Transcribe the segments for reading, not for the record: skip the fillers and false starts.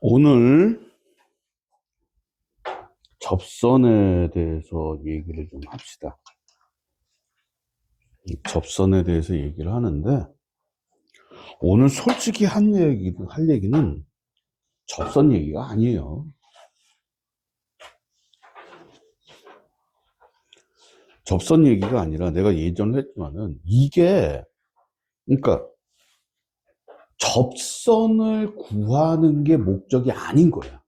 오늘 접선에 대해서 얘기를 좀 합시다. 이 접선에 대해서 얘기를 하는데, 오늘 솔직히 할 얘기는 접선 얘기가 아니에요. 접선 얘기가 아니라 내가 예전에 했지만은 그러니까 접선을 구하는 게 목적이 아닌 거야.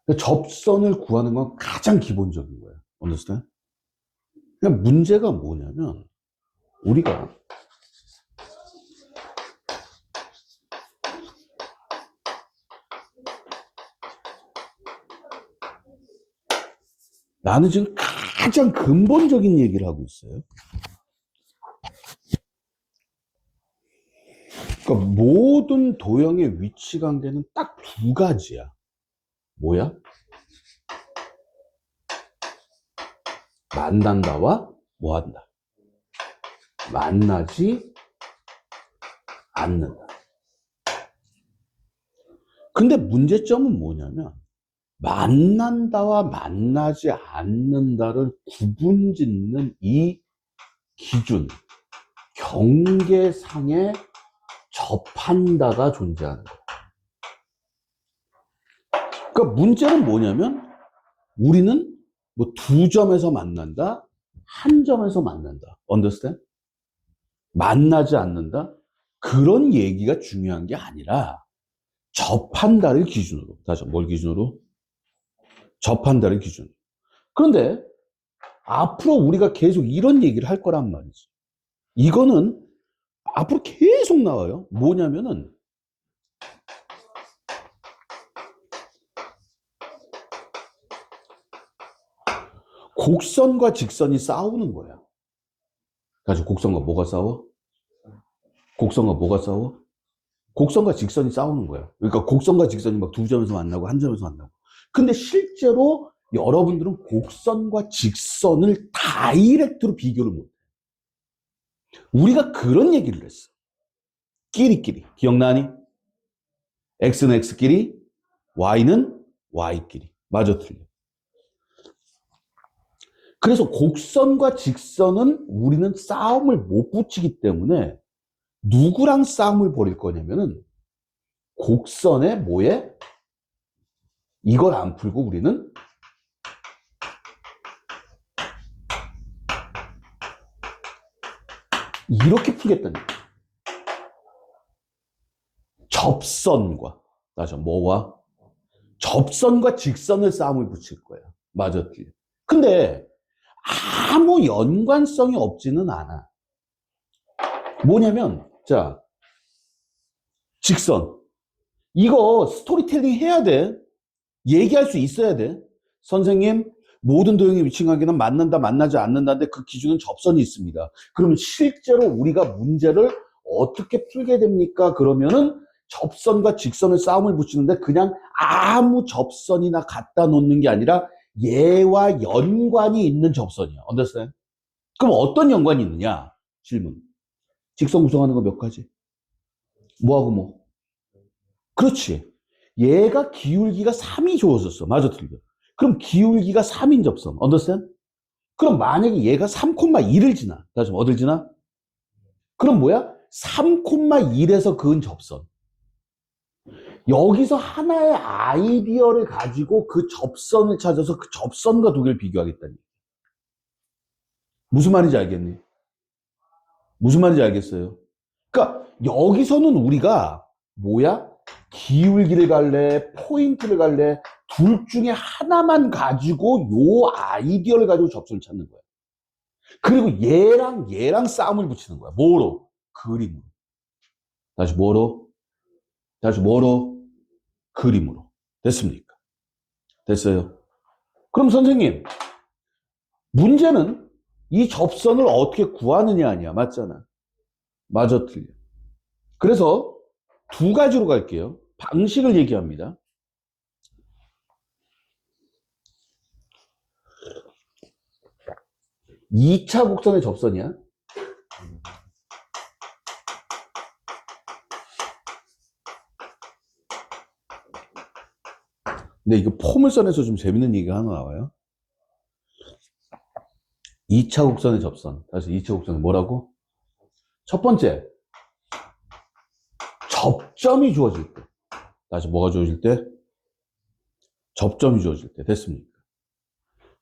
그러니까 접선을 구하는 건 가장 기본적인 거야. understand? 그냥 문제가 뭐냐면, 우리가 나는 지금 가장 근본적인 얘기를 하고 있어요. 그러니까 모든 도형의 위치 관계는 딱 두 가지야. 뭐야? 만난다와 뭐한다. 만나지 않는다. 근데 문제점은 뭐냐면 만난다와 만나지 않는다를 구분짓는 이 기준, 경계상의 접한다가 존재하는 거야. 그러니까 문제는 뭐냐면 우리는 뭐 두 점에서 만난다, 한 점에서 만난다. understand? 만나지 않는다? 그런 얘기가 중요한 게 아니라 접한다를 기준으로. 다시 뭘 기준으로? 접한다를 기준으로. 그런데 앞으로 우리가 계속 이런 얘기를 할 거란 말이지. 이거는 앞으로 계속 나와요. 뭐냐면은 곡선과 직선이 싸우는 거야. 다시 곡선과 뭐가 싸워? 곡선과 뭐가 싸워? 곡선과 직선이 싸우는 거야. 그러니까 곡선과 직선이 막 두 점에서 만나고 한 점에서 만나고. 근데 실제로 여러분들은 곡선과 직선을 다이렉트로 비교를 못해. 우리가 그런 얘기를 했어. 끼리끼리. 기억나니? X는 X끼리, Y는 Y끼리. 맞아, 틀려. 그래서 곡선과 직선은 우리는 싸움을 못 붙이기 때문에 누구랑 싸움을 벌일 거냐면은 곡선에 뭐에? 이걸 안 풀고 우리는 이렇게 풀겠다는 거야. 접선과, 맞아, 뭐와? 접선과 직선을 싸움을 붙일 거야. 맞아, 틀려. 근데 아무 연관성이 없지는 않아. 뭐냐면, 자, 직선. 이거 스토리텔링 해야 돼. 얘기할 수 있어야 돼. 선생님, 모든 도형의 위치 관계는 만난다, 만나지 않는다인데 그 기준은 접선이 있습니다. 그러면 실제로 우리가 문제를 어떻게 풀게 됩니까? 그러면은 접선과 직선을 싸움을 붙이는데 그냥 아무 접선이나 갖다 놓는 게 아니라 얘와 연관이 있는 접선이야. understand? 그럼 어떤 연관이 있느냐? 질문. 직선 구성하는 거 몇 가지? 뭐하고 뭐? 그렇지. 얘가 기울기가 3이 주어졌어. 맞아, 틀려. 그럼 기울기가 3인 접선. understand? 그럼 만약에 얘가 3,1을 지나. 다시 어딜 지나? 그럼 뭐야? 3,1에서 그은 접선. 여기서 하나의 아이디어를 가지고 그 접선을 찾아서 그 접선과 두 개를 비교하겠다니. 무슨 말인지 알겠니? 무슨 말인지 알겠어요? 그러니까 여기서는 우리가 뭐야? 기울기를 갈래? 포인트를 갈래? 둘 중에 하나만 가지고 요 아이디어를 가지고 접선을 찾는 거야. 그리고 얘랑 싸움을 붙이는 거야. 뭐로? 그림으로. 다시 뭐로? 다시 뭐로? 그림으로. 됐습니까? 됐어요. 그럼 선생님, 문제는 이 접선을 어떻게 구하느냐 아니야. 맞잖아. 맞아, 틀려. 그래서 두 가지로 갈게요. 방식을 얘기합니다. 2차 곡선의 접선이야. 근데 이거 포물선에서 좀 재밌는 얘기가 하나 나와요. 2차 곡선의 접선. 다시 2차 곡선은 뭐라고? 첫 번째, 접점이 주어질 때. 다시 뭐가 주어질 때? 접점이 주어질 때. 됐습니까?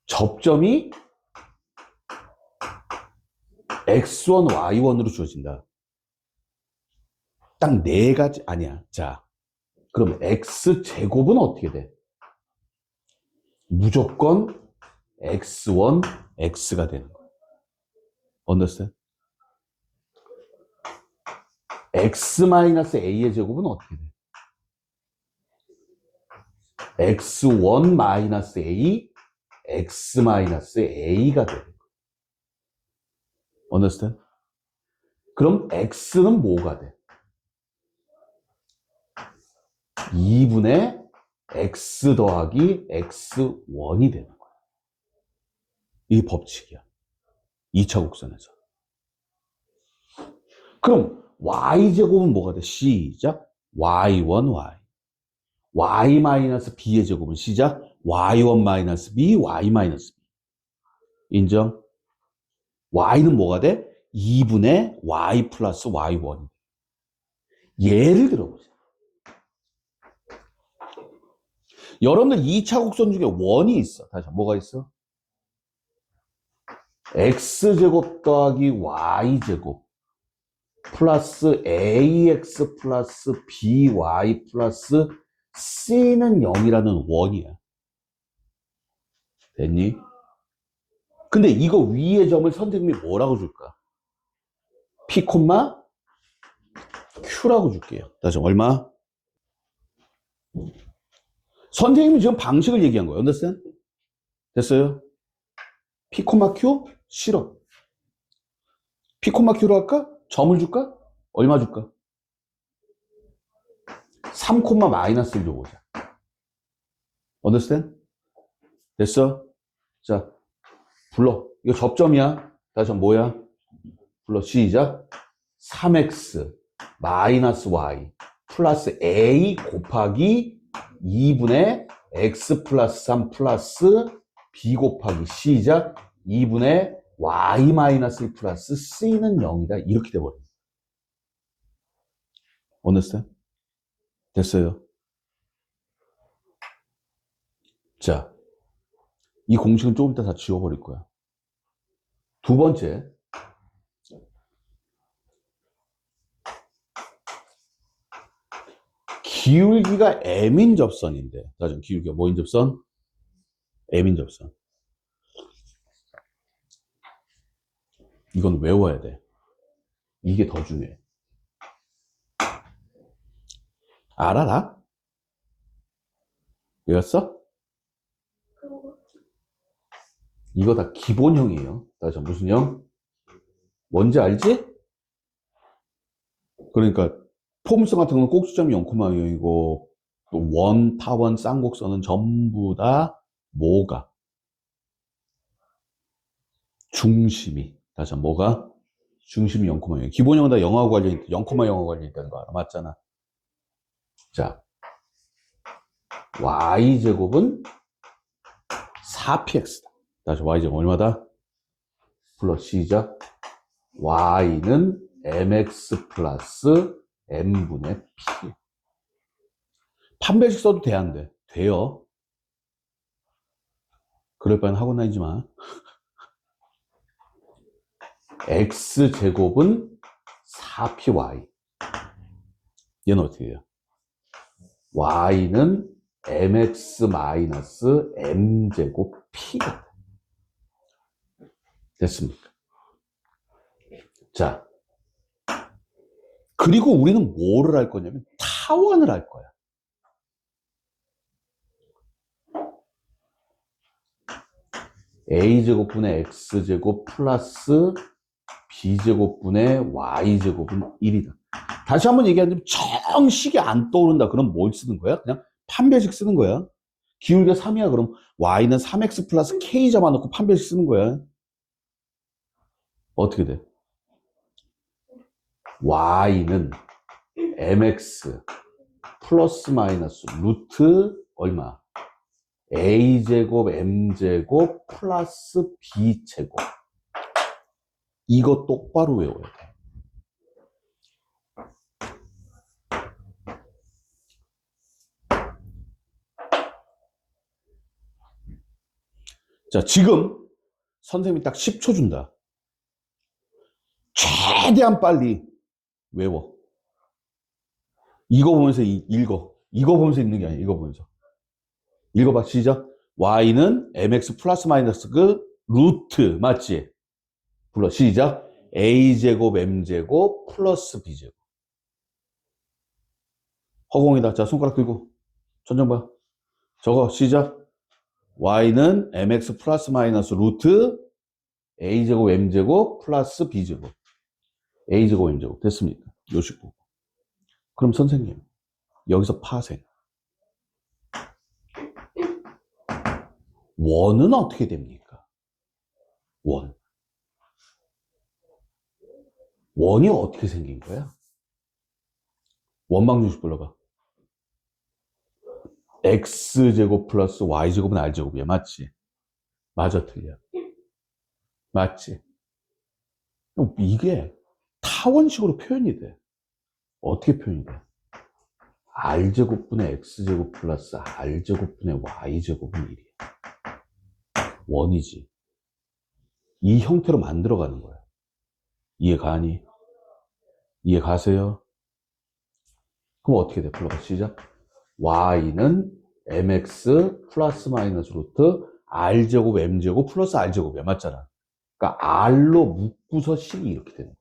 접점이 x1, y1으로 주어진다. 딱 네 가지, 아니야. 자, 그럼 x제곱은 어떻게 돼? 무조건 x1, x가 되는 거야. understand? x-a의 제곱은 어떻게 돼? x1-a, x-a가 되는 거야. understand? 그럼 x는 뭐가 돼? 2분의 x 더하기 x1이 되는 거야. 이 법칙이야. 2차 곡선에서. 그럼 y제곱은 뭐가 돼? 시작. y1, y. y-b의 제곱은 시작. y1-b, y-b. 인정? y는 뭐가 돼? 2분의 y 플러스 y1. 예를 들어보세요. 여러분들 2차 곡선 중에 원이 있어. 다시 뭐가 있어? x제곱 더하기 y제곱 플러스 ax 플러스 by 플러스 c는 0이라는 원이야. 됐니? 근데 이거 위의 점을 선생님이 뭐라고 줄까? p, q라고 줄게요. 다시 얼마? 선생님이 지금 방식을 얘기한 거예요. understand? 됐어요? p, q? 싫어. p, q로 할까? 점을 줄까? 얼마 줄까? 3, 마이너스를 줘보자. understand? 됐어? 자, 불러. 이거 접점이야. 다시 한번 뭐야? 불러. 시작. 3x 마이너스 y 플러스 a 곱하기 2분의 x 플러스 3 플러스 b 곱하기 시작 2분의 y 마이너스 1 플러스 c는 0이다. 이렇게 돼버려요. understand? 됐어요. 자, 이 공식은 조금 이따 다 지워버릴 거야. 두 번째, 기울기가 m인 접선인데, 다시 기울기가 뭐인 접선? m인 접선. 이건 외워야 돼. 이게 더 중요해. 알아라? 외웠어? 이거 다 기본형이에요. 다시 무슨 형? 뭔지 알지? 그러니까 포물선 같은 경우는 꼭지점이 0,0이고 또 원, 타원, 쌍곡선은 전부 다 뭐가? 중심이. 다시 한번 뭐가? 중심이 0,0. 기본형은 다 0하고 관련이 있다. 0,0하고 관련이 있다는 거 알아. 맞잖아. 자, y제곱은 4px다. 다시 y제곱 얼마다? 불러 시작. y는 mx 플러스 m분의 p. 판별식 써도 돼, 안 돼? 돼요. 그럴 바엔 학원 다니지 마. x제곱은 4py. 얘는 어떻게 해요? y는 mx 마이너스 m제곱 p가 됐습니까? 자, 그리고 우리는 뭐를 할 거냐면 타원을 할 거야. a제곱분의 x제곱 플러스 b제곱분의 y제곱은 1이다. 다시 한번 얘기하자면 정식이 안 떠오른다. 그럼 뭘 쓰는 거야? 그냥 판별식 쓰는 거야. 기울기가 3이야. 그럼 y는 3x 플러스 k 잡아놓고 판별식 쓰는 거야. 어떻게 돼? y는 mx 플러스 마이너스 루트 얼마? a제곱 m제곱 플러스 b제곱. 이거 똑바로 외워야 돼. 자, 지금 선생님이 딱 10초 준다. 최대한 빨리 외워. 이거 보면서 읽어. 이거 보면서 읽는 게 아니야. 이거 보면서. 읽어봐. 시작. y는 mx 플러스 마이너스 그 루트. 맞지? 불러. 시작. a제곱 m제곱 플러스 b제곱. 허공이다. 자, 손가락 들고. 천장 봐. 저거. 시작. y는 mx 플러스 마이너스 루트 a제곱 m제곱 플러스 b제곱. a제곱 m제곱. 됐습니까? 요식 보고. 그럼 선생님, 여기서 파생. 원은 어떻게 됩니까? 원. 원이 어떻게 생긴 거야? 원방정식 불러봐. x제곱 플러스 y제곱은 r제곱이야. 맞지? 맞아, 틀려? 맞지? 이게 타원식으로 표현이 돼. 어떻게 표현이 돼? r제곱분의 x제곱 플러스 r제곱분의 y제곱은 1이야. 원이지. 이 형태로 만들어가는 거야. 이해 가니? 이해 가세요? 그럼 어떻게 돼? 불러봐. 시작. y는 mx 플러스 마이너스 루트 r제곱 m제곱 플러스 r제곱이야. 맞잖아. 그러니까 r로 묶고서 식이 이렇게 되는 거야.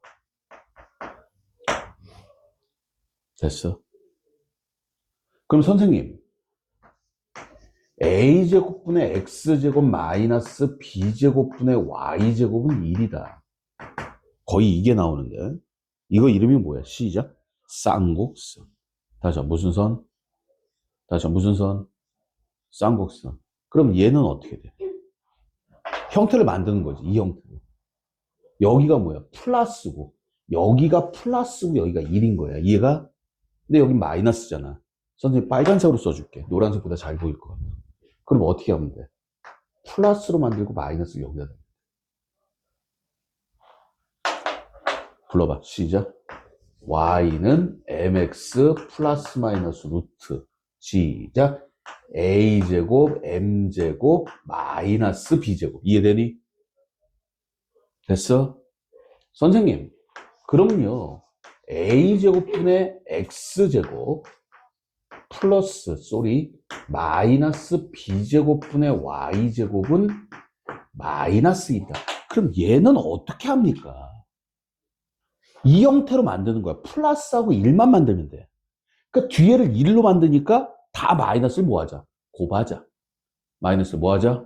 됐어? 그럼 선생님, a제곱분의 x제곱 마이너스 b제곱분의 y제곱은 1이다. 거의 이게 나오는데 이거 이름이 뭐야? 시작. 쌍곡선. 다시 무슨 선? 다시 무슨 선? 쌍곡선. 그럼 얘는 어떻게 돼? 형태를 만드는 거지. 이 형태로. 여기가 뭐야? 플러스고 여기가 플러스고 여기가 1인 거야. 이해가? 근데 여기 마이너스잖아. 선생님 빨간색으로 써줄게. 노란색보다 잘 보일 것 같아. 그럼 어떻게 하면 돼? 플러스로 만들고 마이너스 여기다. 불러봐. 시작. y는 mx 플러스 마이너스 루트. 시작. a제곱 m제곱 마이너스 b제곱. 이해되니? 됐어? 선생님, 그럼요. a제곱분의 x제곱 플러스 마이너스 b제곱분의 y제곱은 마이너스 2다. 그럼 얘는 어떻게 합니까? 이 형태로 만드는 거야. 플러스하고 1만 만들면 돼. 그러니까 뒤에를 1로 만드니까 다 마이너스를 뭐 하자? 곱하자. 마이너스를 뭐 하자?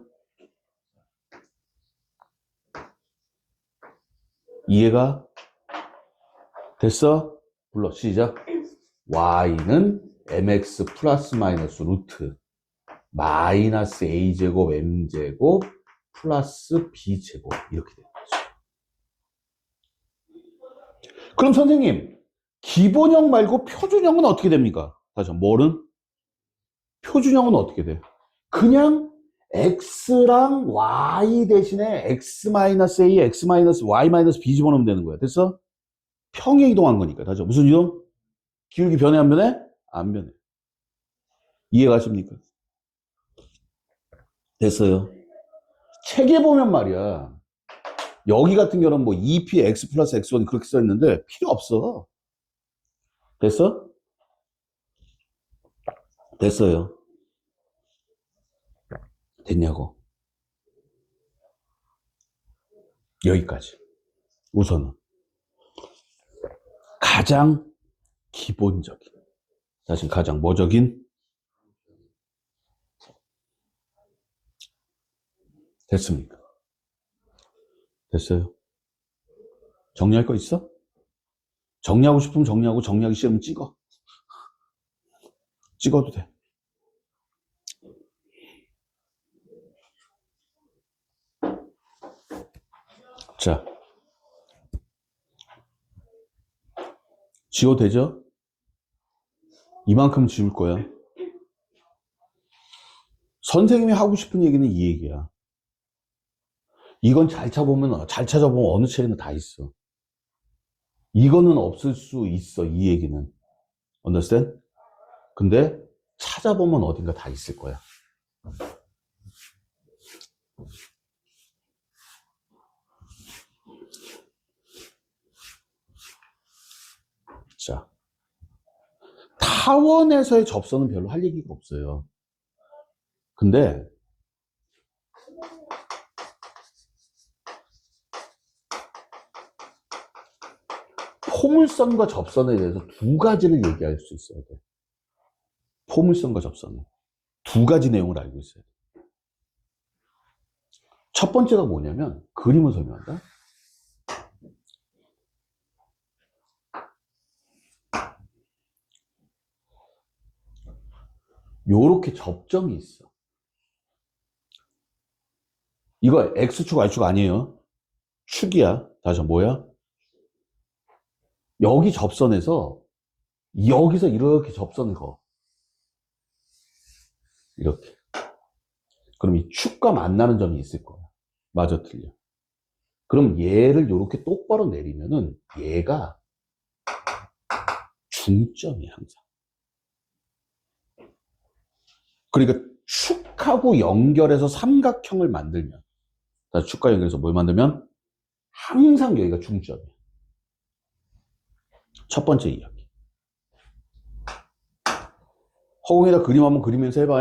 이해가 됐어? 불러. 시작. y는 mx 플러스 마이너스 루트 마이너스 a제곱 m제곱 플러스 b제곱 이렇게 되는 거죠. 그럼 선생님, 기본형 말고 표준형은 어떻게 됩니까? 다시 뭐는? 표준형은 어떻게 돼? 그냥 x랑 y 대신에 x-a, x-y-b 집어넣으면 되는 거야. 됐어? 평에 이동한 거니까. 다시 무슨 이동? 기울기 변해 안 변해? 안 변해. 이해 가십니까? 됐어요. 책에 보면 말이야. 여기 같은 경우는 뭐 2p x 플러스 x1 그렇게 써 있는데 필요 없어. 됐어? 됐어요. 됐냐고. 여기까지. 우선은 가장 기본적인, 사실 가장 뭐적인? 됐습니까? 됐어요. 정리할 거 있어? 정리하고 싶으면 정리하고 정리하기 싫으면 찍어. 찍어도 돼. 자, 지워도 되죠? 이만큼 지울 거야. 선생님이 하고 싶은 얘기는 이 얘기야. 이건 잘 찾아보면 어느 책에는 다 있어. 이거는 없을 수 있어, 이 얘기는. Understand? 근데 찾아보면 어딘가 다 있을 거야. 자, 타원에서의 접선은 별로 할 얘기가 없어요. 근데 포물선과 접선에 대해서 두 가지를 얘기할 수 있어야 돼. 포물선과 접선은 두 가지 내용을 알고 있어야 돼. 첫 번째가 뭐냐면 그림을 설명한다. 요렇게 접점이 있어. 이거 X축, Y축 아니에요. 축이야. 다시 뭐야? 여기 접선에서 여기서 이렇게 접선을 거. 이렇게. 그럼 이 축과 만나는 점이 있을 거야. 맞아, 틀려. 그럼 얘를 이렇게 똑바로 내리면은 얘가 중점이야, 항상. 그러니까 축하고 연결해서 삼각형을 만들면, 축과 연결해서 뭘 만들면 항상 여기가 중점이야. 첫 번째 이야기. 허공에다 그림 한번 그리면서 해봐.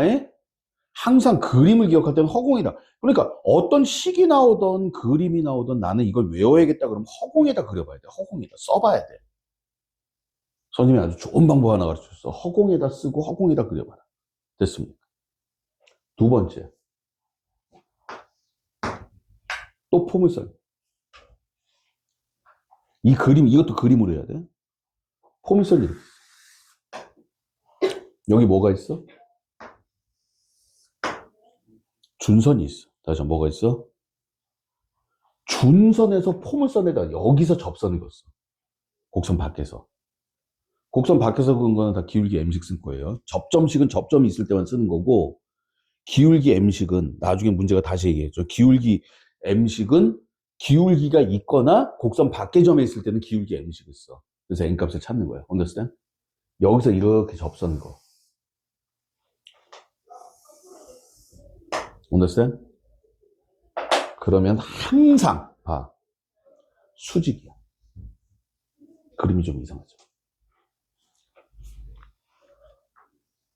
항상 그림을 기억할 때는 허공이다. 그러니까 어떤 식이 나오던 그림이 나오던 나는 이걸 외워야겠다 그러면 허공에다 그려봐야 돼. 허공에다 써봐야 돼. 선생님이 아주 좋은 방법 하나 가르쳐줬어. 허공에다 쓰고 허공에다 그려봐라. 됐습니까? 두 번째. 또 포물선. 이 그림, 이것도 그림으로 해야 돼. 포물선이 이렇게 있어. 여기 뭐가 있어? 준선이 있어. 다시 한번 뭐가 있어? 준선에서 포물선에다 여기서 접선을 그었어. 곡선 밖에서. 곡선 밖에서 그은 거는 다 기울기 M식 쓴 거예요. 접점식은 접점이 있을 때만 쓰는 거고, 기울기 M식은 나중에 문제가 다시 얘기했죠. 기울기 M식은 기울기가 있거나 곡선 밖의 점에 있을 때는 기울기 M식을 써. 그래서 N값을 찾는 거예요. understand? 여기서 이렇게 접선 거. understand? 그러면 항상 봐. 수직이야. 그림이 좀 이상하죠.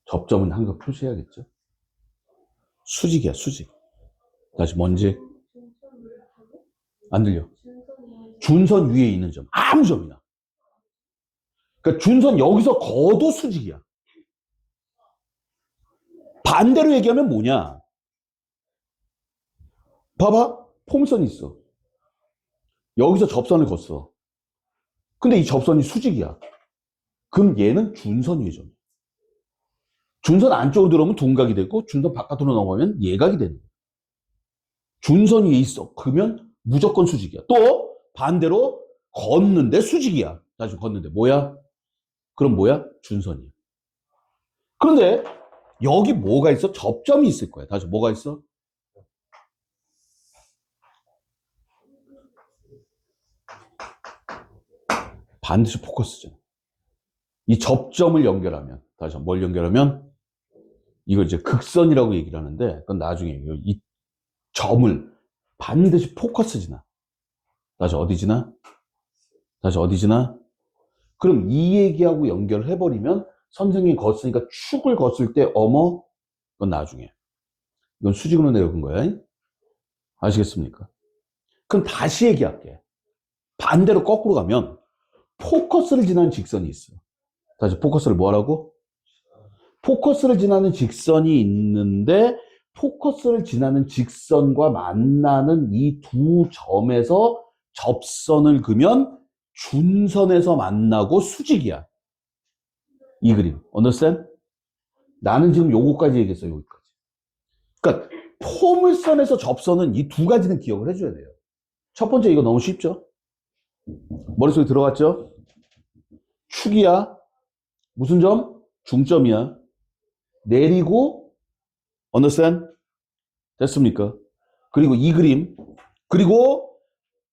접점은 항상 표시해야겠죠. 수직이야, 수직. 다시 뭔지 안 들려. 준선 위에 있는 점, 아무 점이나. 그러니까 준선 여기서 거도 수직이야. 반대로 얘기하면 뭐냐? 봐봐, 포물선이 있어. 여기서 접선을 걷어. 근데 이 접선이 수직이야. 그럼 얘는 준선 위의 점이야. 준선 안쪽으로 들어오면 둔각이 되고 준선 바깥으로 넘어가면 예각이 되는 거야. 준선 위에 있어. 그러면 무조건 수직이야. 또 반대로 걷는데 수직이야. 다시 걷는데 뭐야? 그럼 뭐야? 준선이야. 그런데 여기 뭐가 있어? 접점이 있을 거야. 다시 뭐가 있어? 반드시 포커스잖아. 이 접점을 연결하면, 다시 뭘 연결하면? 이걸 이제 극선이라고 얘기를 하는데, 그건 나중에 이 점을 반드시 포커스 지나. 다시 어디 지나? 다시 어디 지나? 그럼 이 얘기하고 연결을 해버리면 선생님이 걷으니까 축을 걷을 때 어머, 그건 나중에. 이건 수직으로 내려간 거야. 아시겠습니까? 그럼 다시 얘기할게. 반대로 거꾸로 가면 포커스를 지나는 직선이 있어. 다시 포커스를 뭐 하라고? 포커스를 지나는 직선이 있는데 포커스를 지나는 직선과 만나는 이 두 점에서 접선을 그면 준선에서 만나고 수직이야. 이 그림. understand? 나는 지금 요거까지 얘기했어요. 여기까지. 그러니까 포물선에서 접선은 이 두 가지는 기억을 해줘야 돼요. 첫 번째 이거 너무 쉽죠? 머릿속에 들어갔죠? 축이야. 무슨 점? 중점이야. 내리고 understand? 됐습니까? 그리고 이 그림, 그리고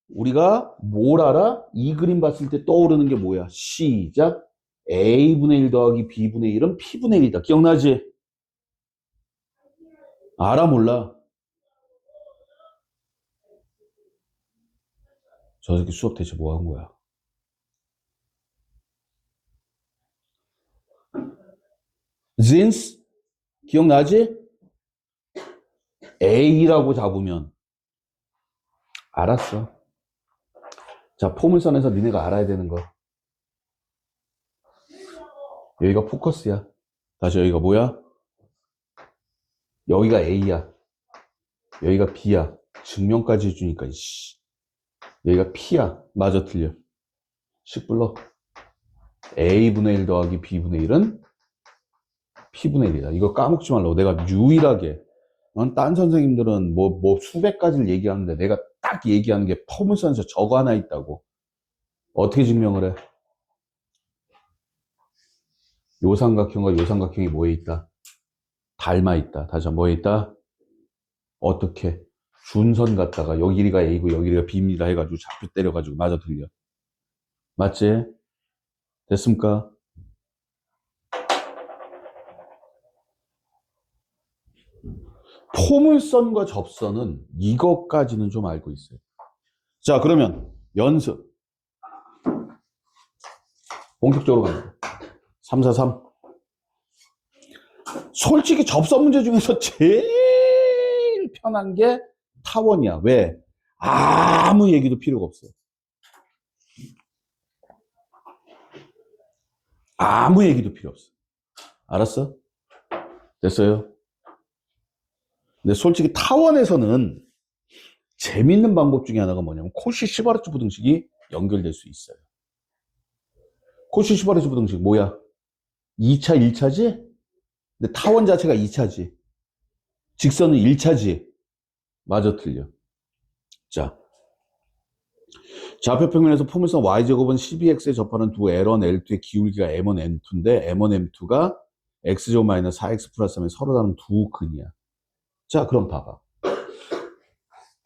우리가 뭘 알아? 이 그림 봤을 때 떠오르는 게 뭐야? 시작. A분의 1 더하기 B분의 1은 P분의 1이다. 기억나지? 알아, 몰라? 저 새끼 수업 대체 뭐 한 거야? since? 기억나지? A라고 잡으면. 알았어. 자, 포물선에서 니네가 알아야 되는 거. 여기가 포커스야. 다시 여기가 뭐야? 여기가 A야. 여기가 B야. 증명까지 해주니까, 씨. 여기가 P야. 맞아, 틀려. 식 불러. A분의 1 더하기 B분의 1은 P분의 1이다. 이거 까먹지 말라고. 내가 유일하게, 딴 선생님들은 뭐 수백 가지를 얘기하는데 내가 딱 얘기하는 게 포물선에서 저거 하나 있다고. 어떻게 증명을 해? 요 삼각형과 요 삼각형이 뭐에 있다? 닮아 있다. 다시 한번 뭐에 있다? 어떻게? 준선 갖다가 여기 길이가 A고 여기 길이가 B입니다 해가지고 좌표 때려가지고 맞아 틀려. 맞지? 됐습니까? 포물선과 접선은 이것까지는 좀 알고 있어요. 자, 그러면 연습. 본격적으로 갑니다. 3, 4, 3. 솔직히 접선 문제 중에서 제일 편한 게 타원이야. 왜? 아무 얘기도 필요가 없어. 아무 얘기도 필요 없어. 알았어? 됐어요? 근데 솔직히 타원에서는 재밌는 방법 중에 하나가 뭐냐면 코시-시바르츠 부등식이 연결될 수 있어요. 코시-시바르츠 부등식 뭐야? 2차, 1차지? 근데 타원 자체가 2차지. 직선은 1차지. 맞아, 틀려. 자, 좌표평면에서 포물선 y제곱은 12x에 접하는 두 L1, L2의 기울기가 M1, M2인데 M1, M2가 x제곱 마이너스 4x 플러스 3에 서로 다른 두 근이야. 자, 그럼 봐봐.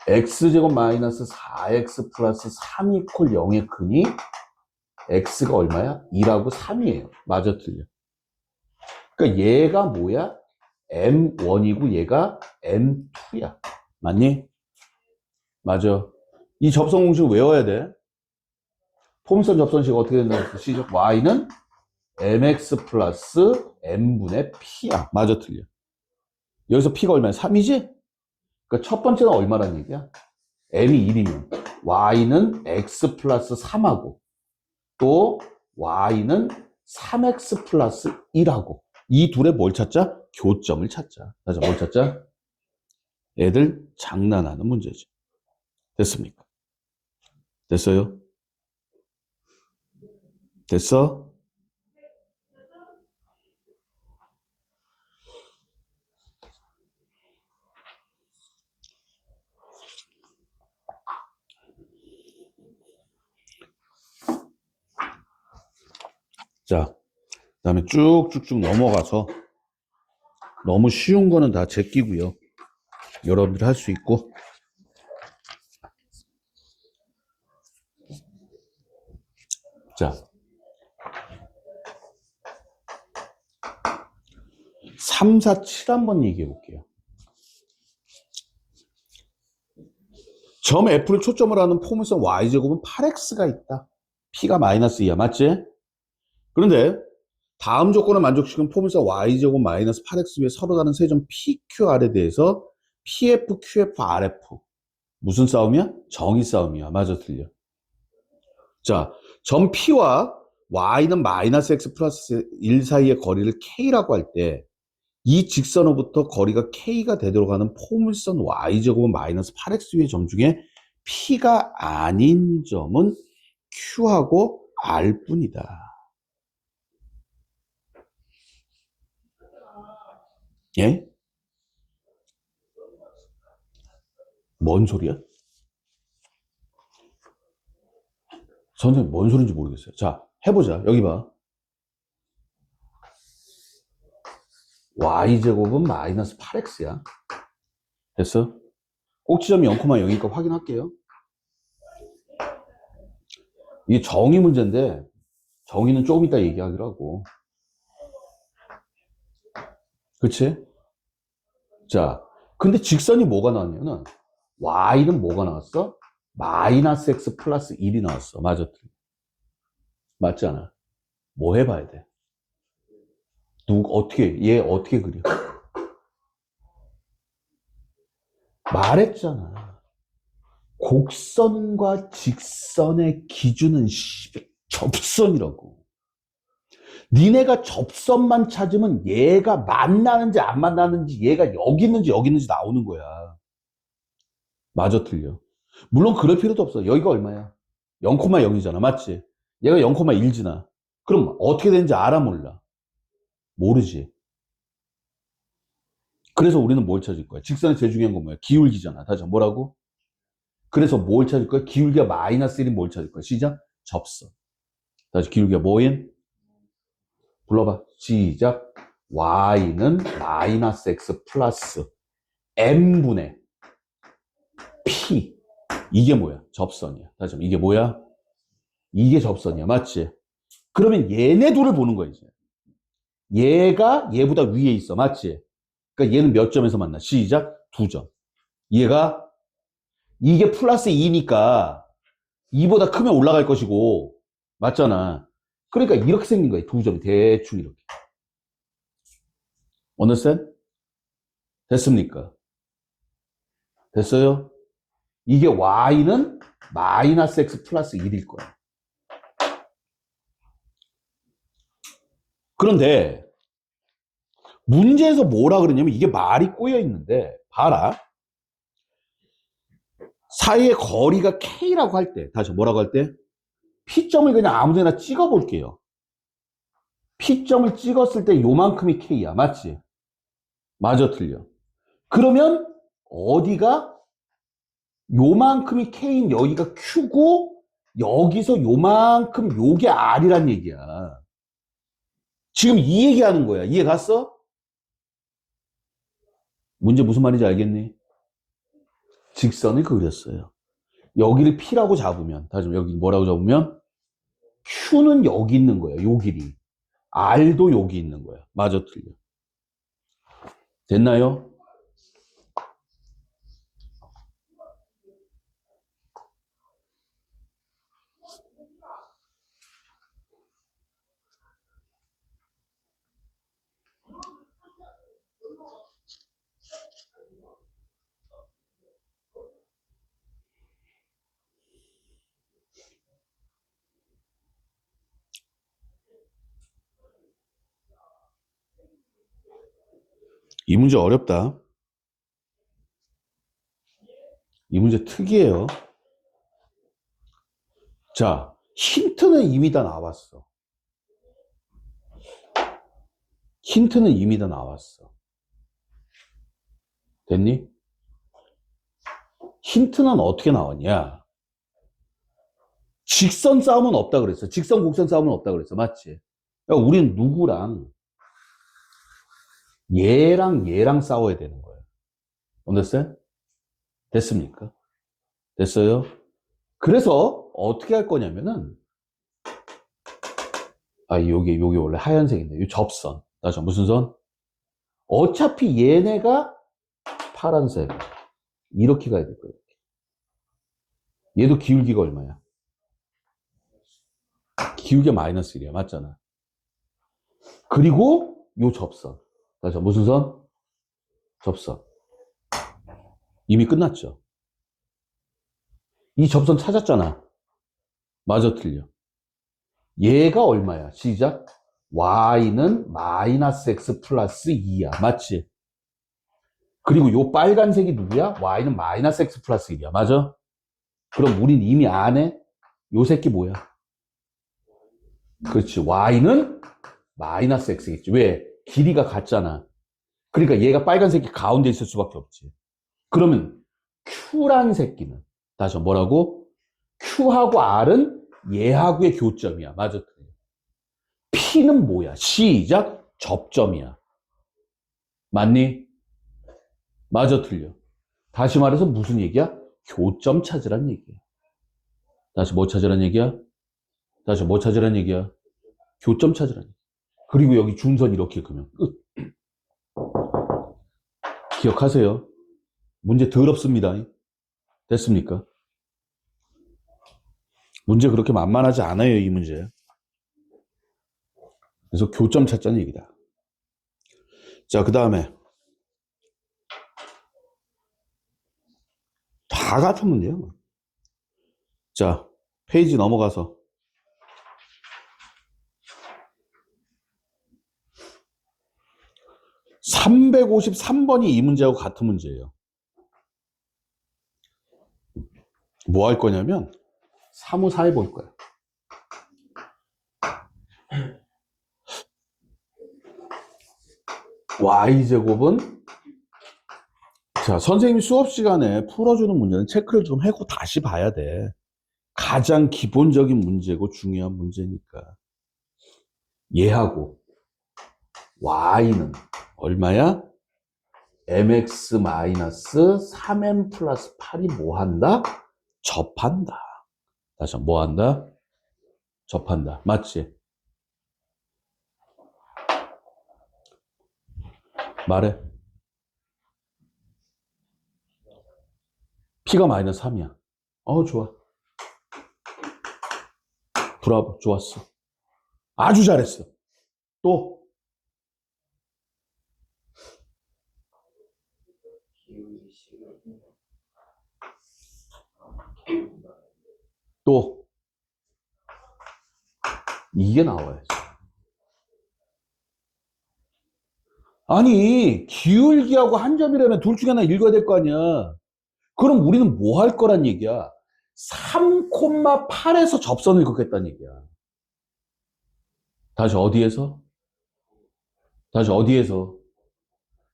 x제곱 마이너스 4x 플러스 3 이퀄 0의 근이 x가 얼마야? 2하고 3이에요. 맞아, 틀려. 그러니까 얘가 뭐야? M1이고 얘가 M2야. 맞니? 맞아. 이 접선 공식을 외워야 돼. 포물선 접선식 어떻게 된다고 시작. y는 mx 플러스 m분의 p야. 맞아, 틀려. 여기서 p가 얼마야? 3이지? 그러니까 첫 번째는 얼마란 얘기야? m이 1이면 y는 x 플러스 3하고 또 y는 3x 플러스 1하고 이 둘의 뭘 찾자? 교점을 찾자. 다시 뭘 찾자? 애들 장난하는 문제지. 됐습니까? 됐어요? 됐어? 자, 그 다음에 쭉쭉쭉 넘어가서 너무 쉬운 거는 다 제끼고요. 여러분들 할 수 있고. 자, 3, 4, 7 한번 얘기해 볼게요. 점 F를 초점으로 하는 포물선 Y제곱은 8X가 있다. P가 마이너스 2야. 맞지? 그런데 다음 조건을 만족시키는 포물선 Y제곱 마이너스 8X 위에 서로 다른 세점 PQR에 대해서 PF, QF, RF. 무슨 싸움이야? 정의 싸움이야. 맞아, 틀려. 자, 점 P와 Y는 마이너스 X 플러스 1 사이의 거리를 K라고 할 때 이 직선으로부터 거리가 K가 되도록 하는 포물선 Y제곱은 마이너스 8X 위의 점 중에 P가 아닌 점은 Q하고 R 뿐이다. 예? 뭔 소리야? 선생님, 뭔 소리인지 모르겠어요. 자, 해보자. 여기 봐. y제곱은 마이너스 8x야. 됐어? 꼭지점이 0,0이니까 확인할게요. 이게 정의 문제인데 정의는 조금 이따 얘기하기로 하고. 그치? 자, 근데 직선이 뭐가 나왔냐면 y는 뭐가 나왔어? 마이너스 x 플러스 1이 나왔어. 맞았지? 맞잖아. 뭐 해봐야 돼? 얘 어떻게 그려? 말했잖아. 곡선과 직선의 기준은 접선이라고. 니네가 접선만 찾으면 얘가 만나는지 안 만나는지, 얘가 여기 있는지 여기 있는지 나오는 거야. 맞아, 틀려. 물론 그럴 필요도 없어. 여기가 얼마야? 0,0이잖아. 맞지? 얘가 0,1지나. 그럼 어떻게 되는지 알아, 몰라? 모르지. 그래서 우리는 뭘 찾을 거야? 직선의 제일 중요한 건 뭐야? 기울기잖아. 다시 뭐라고? 그래서 뭘 찾을 거야? 기울기가 마이너스 1인 뭘 찾을 거야? 시작. 접선. 다시 기울기가 뭐인? 불러봐. 시작. y는 마이너스 x 플러스 m분의 p. 이게 뭐야? 접선이야. 다시 한번. 이게 뭐야? 이게 접선이야. 맞지? 그러면 얘네 둘을 보는 거야, 이제. 얘가 얘보다 위에 있어. 맞지? 그러니까 얘는 몇 점에서 만나? 시작. 2점. 얘가 이게 플러스 2니까 2보다 크면 올라갈 것이고. 맞잖아. 그러니까 이렇게 생긴 거야. 2점이 대충 이렇게. understand? 됐습니까? 됐어요? 이게 y는 마이너스 x 플러스 1일 거야. 그런데 문제에서 뭐라 그러냐면 이게 말이 꼬여 있는데 봐라. 사이의 거리가 k라고 할 때, 다시 뭐라고 할 때? P점을 그냥 아무 데나 찍어 볼게요. P점을 찍었을 때 요만큼이 k야. 맞지? 맞아, 틀려. 그러면 어디가 요만큼이 k인 여기가 q고 여기서 요만큼 요게 r이란 얘기야. 지금 이 얘기하는 거야. 이해 갔어? 문제 무슨 말인지 알겠니? 직선을 그렸어요. 여기를 P라고 잡으면, 다시 여기 뭐라고 잡으면 Q는 여기 있는 거야. 요 길이. R도 여기 있는 거야. 맞아, 틀려. 됐나요? 이 문제 어렵다. 이 문제 특이해요. 자, 힌트는 이미 다 나왔어. 힌트는 이미 다 나왔어. 됐니? 힌트는 어떻게 나왔냐? 직선 싸움은 없다 그랬어. 직선 곡선 싸움은 없다 그랬어. 맞지? 그러니까 우린 누구랑 얘랑 싸워야 되는 거예요. understand? 됐습니까? 됐어요? 그래서 어떻게 할 거냐면은 여기 원래 하얀색인데 이 접선. 다시 무슨 선? 어차피 얘네가 파란색. 이렇게 가야 될 거예요. 얘도 기울기가 얼마야? 기울기가 마이너스 1이야. 맞잖아. 그리고 요 접선. 다시 무슨 선? 접선. 이미 끝났죠. 이 접선 찾았잖아. 맞아, 틀려. 얘가 얼마야? 시작. y는 마이너스 x 플러스 2야. 맞지? 그리고 요 빨간색이 누구야? y는 마이너스 x 플러스 1이야. 맞아? 그럼 우린 이미 안에 요 새끼 뭐야? 그렇지. y는 마이너스 x겠지. 왜? 길이가 같잖아. 그러니까 얘가 빨간색이 가운데 있을 수밖에 없지. 그러면 q란 새끼는 다시 뭐라고? q하고 r은 얘하고의 교점이야. 맞아? p는 뭐야? 시작. 접점이야. 맞니? 맞아, 틀려. 다시 말해서 무슨 얘기야? 교점 찾으란 얘기야. 다시 뭐 찾으란 얘기야? 다시 뭐 찾으란 얘기야? 교점 찾으란 얘기야. 그리고 여기 준선 이렇게 그으면 끝. 기억하세요. 문제 더럽습니다. 됐습니까? 문제 그렇게 만만하지 않아요, 이 문제. 그래서 교점 찾자는 얘기다. 자, 그 다음에 다 같은 문제요. 자, 페이지 넘어가서 353번이 이 문제하고 같은 문제예요. 뭐 할 거냐면 사무사에 볼 거야. y제곱은 자, 선생님이 수업 시간에 풀어주는 문제는 체크를 좀 하고 다시 봐야 돼. 가장 기본적인 문제고 중요한 문제니까. 얘하고 y는 얼마야? mx-3m 플러스 8이 뭐 한다? 접한다. 다시 한번 뭐 한다? 접한다. 맞지? 말해. p가 마이너스 3이야. 좋아. 브라보. 좋았어. 아주 잘했어. 또. 또. 이게 나와야지. 아니, 기울기하고 한 점이라면 둘 중에 하나 읽어야 될 거 아니야. 그럼 우리는 뭐 할 거란 얘기야? 3,8에서 접선을 긋겠다는 얘기야. 다시 어디에서? 다시 어디에서?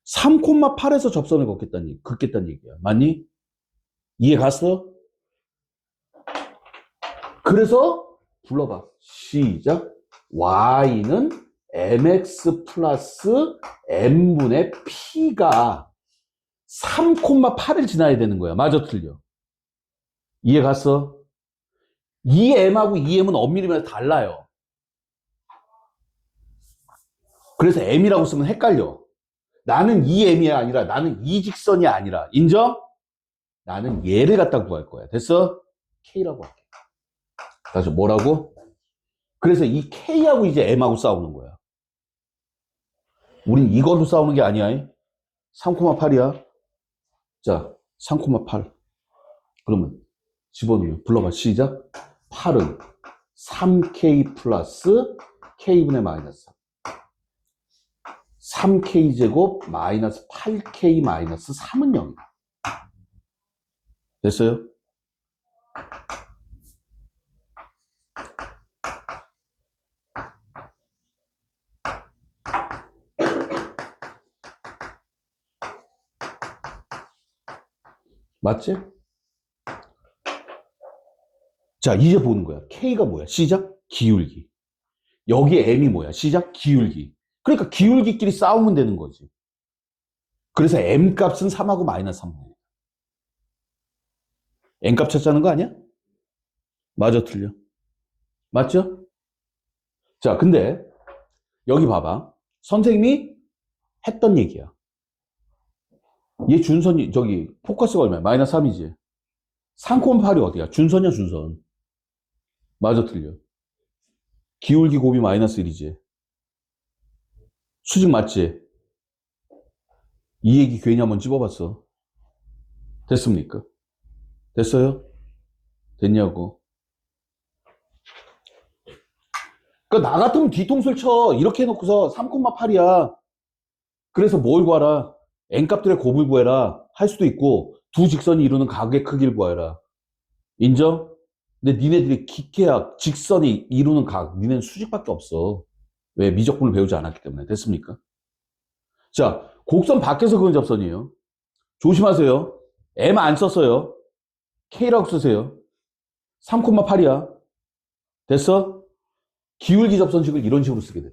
3,8에서 접선을 긋겠다는 얘기야. 맞니? 이해 갔어? 그래서 불러봐. 시작. y는 mx 플러스 m분의 p가 3,8을 지나야 되는 거야. 맞아, 틀려? 이해 갔어? 이 m하고 이 m은 엄밀히면 달라요. 그래서 m이라고 쓰면 헷갈려. 나는 이 m이 아니라 나는 이 직선이 아니라 인정? 나는 얘를 갖다 구할 거야. 됐어? k라고 할게. 다시 뭐라고? 그래서 이 k하고 이제 m하고 싸우는 거야. 우린 이걸로 싸우는 게 아니야. 3,8이야. 자, 3,8. 그러면 집어넣으면 불러봐. 시작. 8은 3k 플러스 k분의 마이너스 3. 3k 제곱 마이너스 8k 마이너스 3은 0이다. 됐어요? 맞지? 자, 이제 보는 거야. K가 뭐야? 시작? 기울기. 여기에 M이 뭐야? 시작? 기울기. 그러니까 기울기끼리 싸우면 되는 거지. 그래서 M 값은 3하고 마이너스 3. M 값 찾자는 거 아니야? 맞아, 틀려? 맞죠? 자, 근데 여기 봐봐. 선생님이 했던 얘기야. 얘 준선이 저기 포커스가 얼마야? 마이너스 3이지. 3,8이 어디야? 준선이야, 준선. 맞아, 틀려? 기울기 곱이 마이너스 1이지. 수직 맞지? 이 얘기 괜히 한번 집어봤어. 됐습니까? 됐어요? 됐냐고. 그러니까 나 같으면 뒤통수를 쳐. 이렇게 해놓고서 3,8이야. 그래서 뭘 구하라? n값들의 곱을 구해라. 할 수도 있고 두 직선이 이루는 각의 크기를 구하라. 인정? 근데 니네들이 기계학, 직선이 이루는 각, 니네는 수직밖에 없어. 왜? 미적분을 배우지 않았기 때문에. 됐습니까? 자, 곡선 밖에서 그은 접선이에요. 조심하세요. M 안 썼어요. K라고 쓰세요. 3,8이야. 됐어? 기울기 접선식을 이런 식으로 쓰게 돼.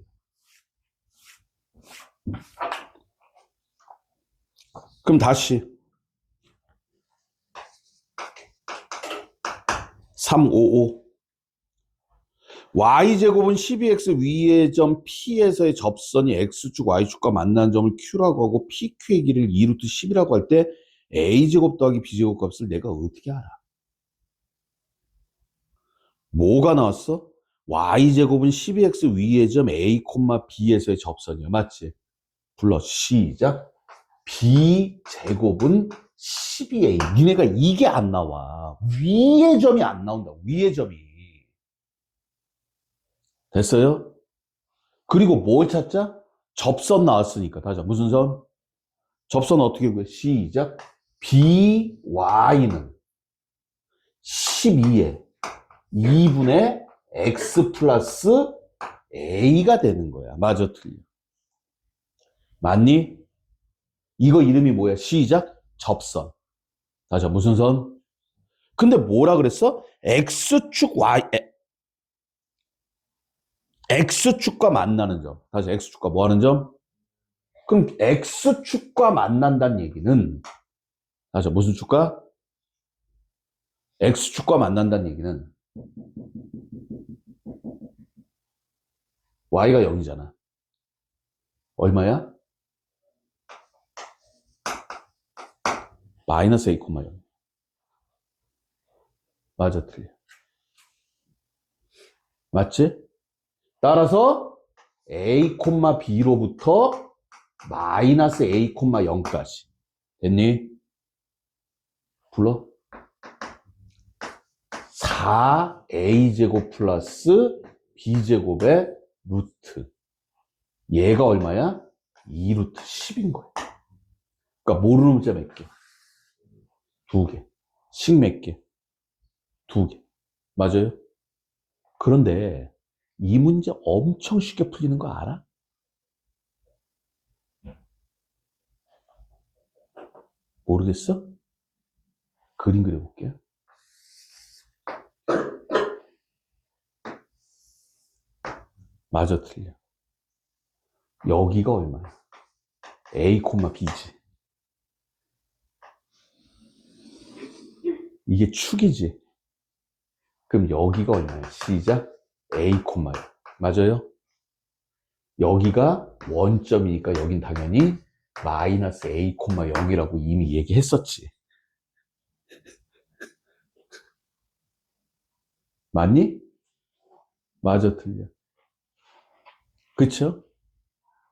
그럼 다시 355 y제곱은 12x 위의 점 P에서의 접선이 x축, y축과 만나는 점을 Q라고 하고 PQ의 길이를 2루트 10이라고 할 때 a제곱 더하기 b제곱 값을 내가 어떻게 알아? 뭐가 나왔어? y제곱은 12x 위의 점 a, b에서의 접선이야. 맞지? 불러. 시작. b제곱은 12a. 니네가 이게 안 나와. 위의 점이 안 나온다. 위의 점이. 됐어요? 그리고 뭘 찾자? 접선 나왔으니까. 다시 무슨 선? 접선 어떻게 구해? 시작. by는 12에 2분의 x 플러스 a가 되는 거야. 맞아, 틀려? 맞니? 이거 이름이 뭐야? 시작. 접선. 다시 무슨 선? 근데 뭐라 그랬어? x축 y x축과 만나는 점. 다시 x축과 뭐 하는 점? 그럼 x축과 만난다는 얘기는 다시 무슨 축과? x축과 만난다는 얘기는 y가 0이잖아. 얼마야? 마이너스 a, 0. 맞아, 틀려. 맞지? 따라서 a, b로부터 마이너스 a, 0까지. 됐니? 불러. 4a제곱 플러스 b제곱의 루트. 얘가 얼마야? 2루트 10인 거야. 그러니까 모르는 문자 몇 개? 2개. 식 몇 개? 2개. 맞아요? 그런데 이 문제 엄청 쉽게 풀리는 거 알아? 모르겠어? 그림 그려볼게요. 맞아, 틀려. 여기가 얼마야? a, b지. 이게 축이지. 그럼 여기가 얼마야? 시작. a, 0. 맞아요? 여기가 원점이니까 여긴 당연히 마이너스 a, 0이라고 이미 얘기했었지. 맞니? 맞아, 틀려. 그쵸?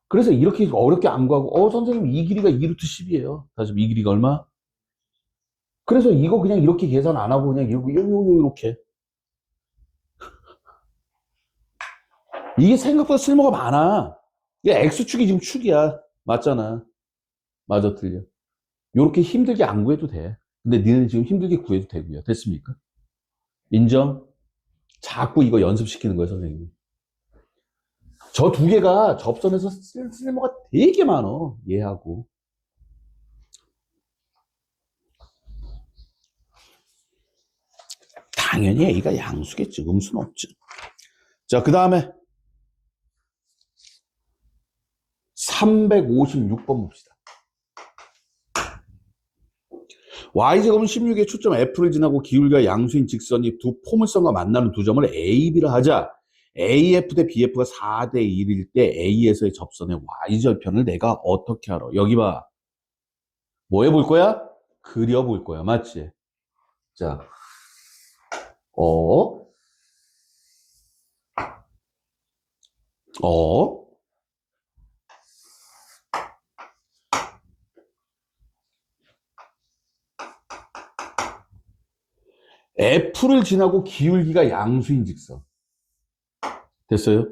그래서 이렇게 어렵게 안 구하고, 선생님, 이 길이가 2루트 10이에요. 다시 이 길이가 얼마? 그래서 이거 그냥 이렇게 계산 안 하고 그냥 이렇게. 이게 생각보다 쓸모가 많아. 이게 X축이 지금 축이야. 맞잖아. 맞아, 틀려. 이렇게 힘들게 안 구해도 돼. 근데 니는 지금 힘들게 구해도 되고요. 됐습니까? 인정? 자꾸 이거 연습시키는 거예요, 선생님. 저 두 개가 접선에서 쓸모가 되게 많어. 얘하고. 당연히 A가 양수겠지. 음수는 없죠. 자, 그 다음에 356번 봅시다. y제곱은 16의 초점 F를 지나고 기울기가 양수인 직선이 두 포물선과 만나는 두 점을 A, B를 하자. AF 대 BF가 4대 1일 때 A에서의 접선의 Y절편을 내가 어떻게 알아? 여기 봐. 뭐 해볼 거야? 그려볼 거야. 맞지? 자, 어, 어, F를 지나고 기울기가 양수인 직선. 됐어요?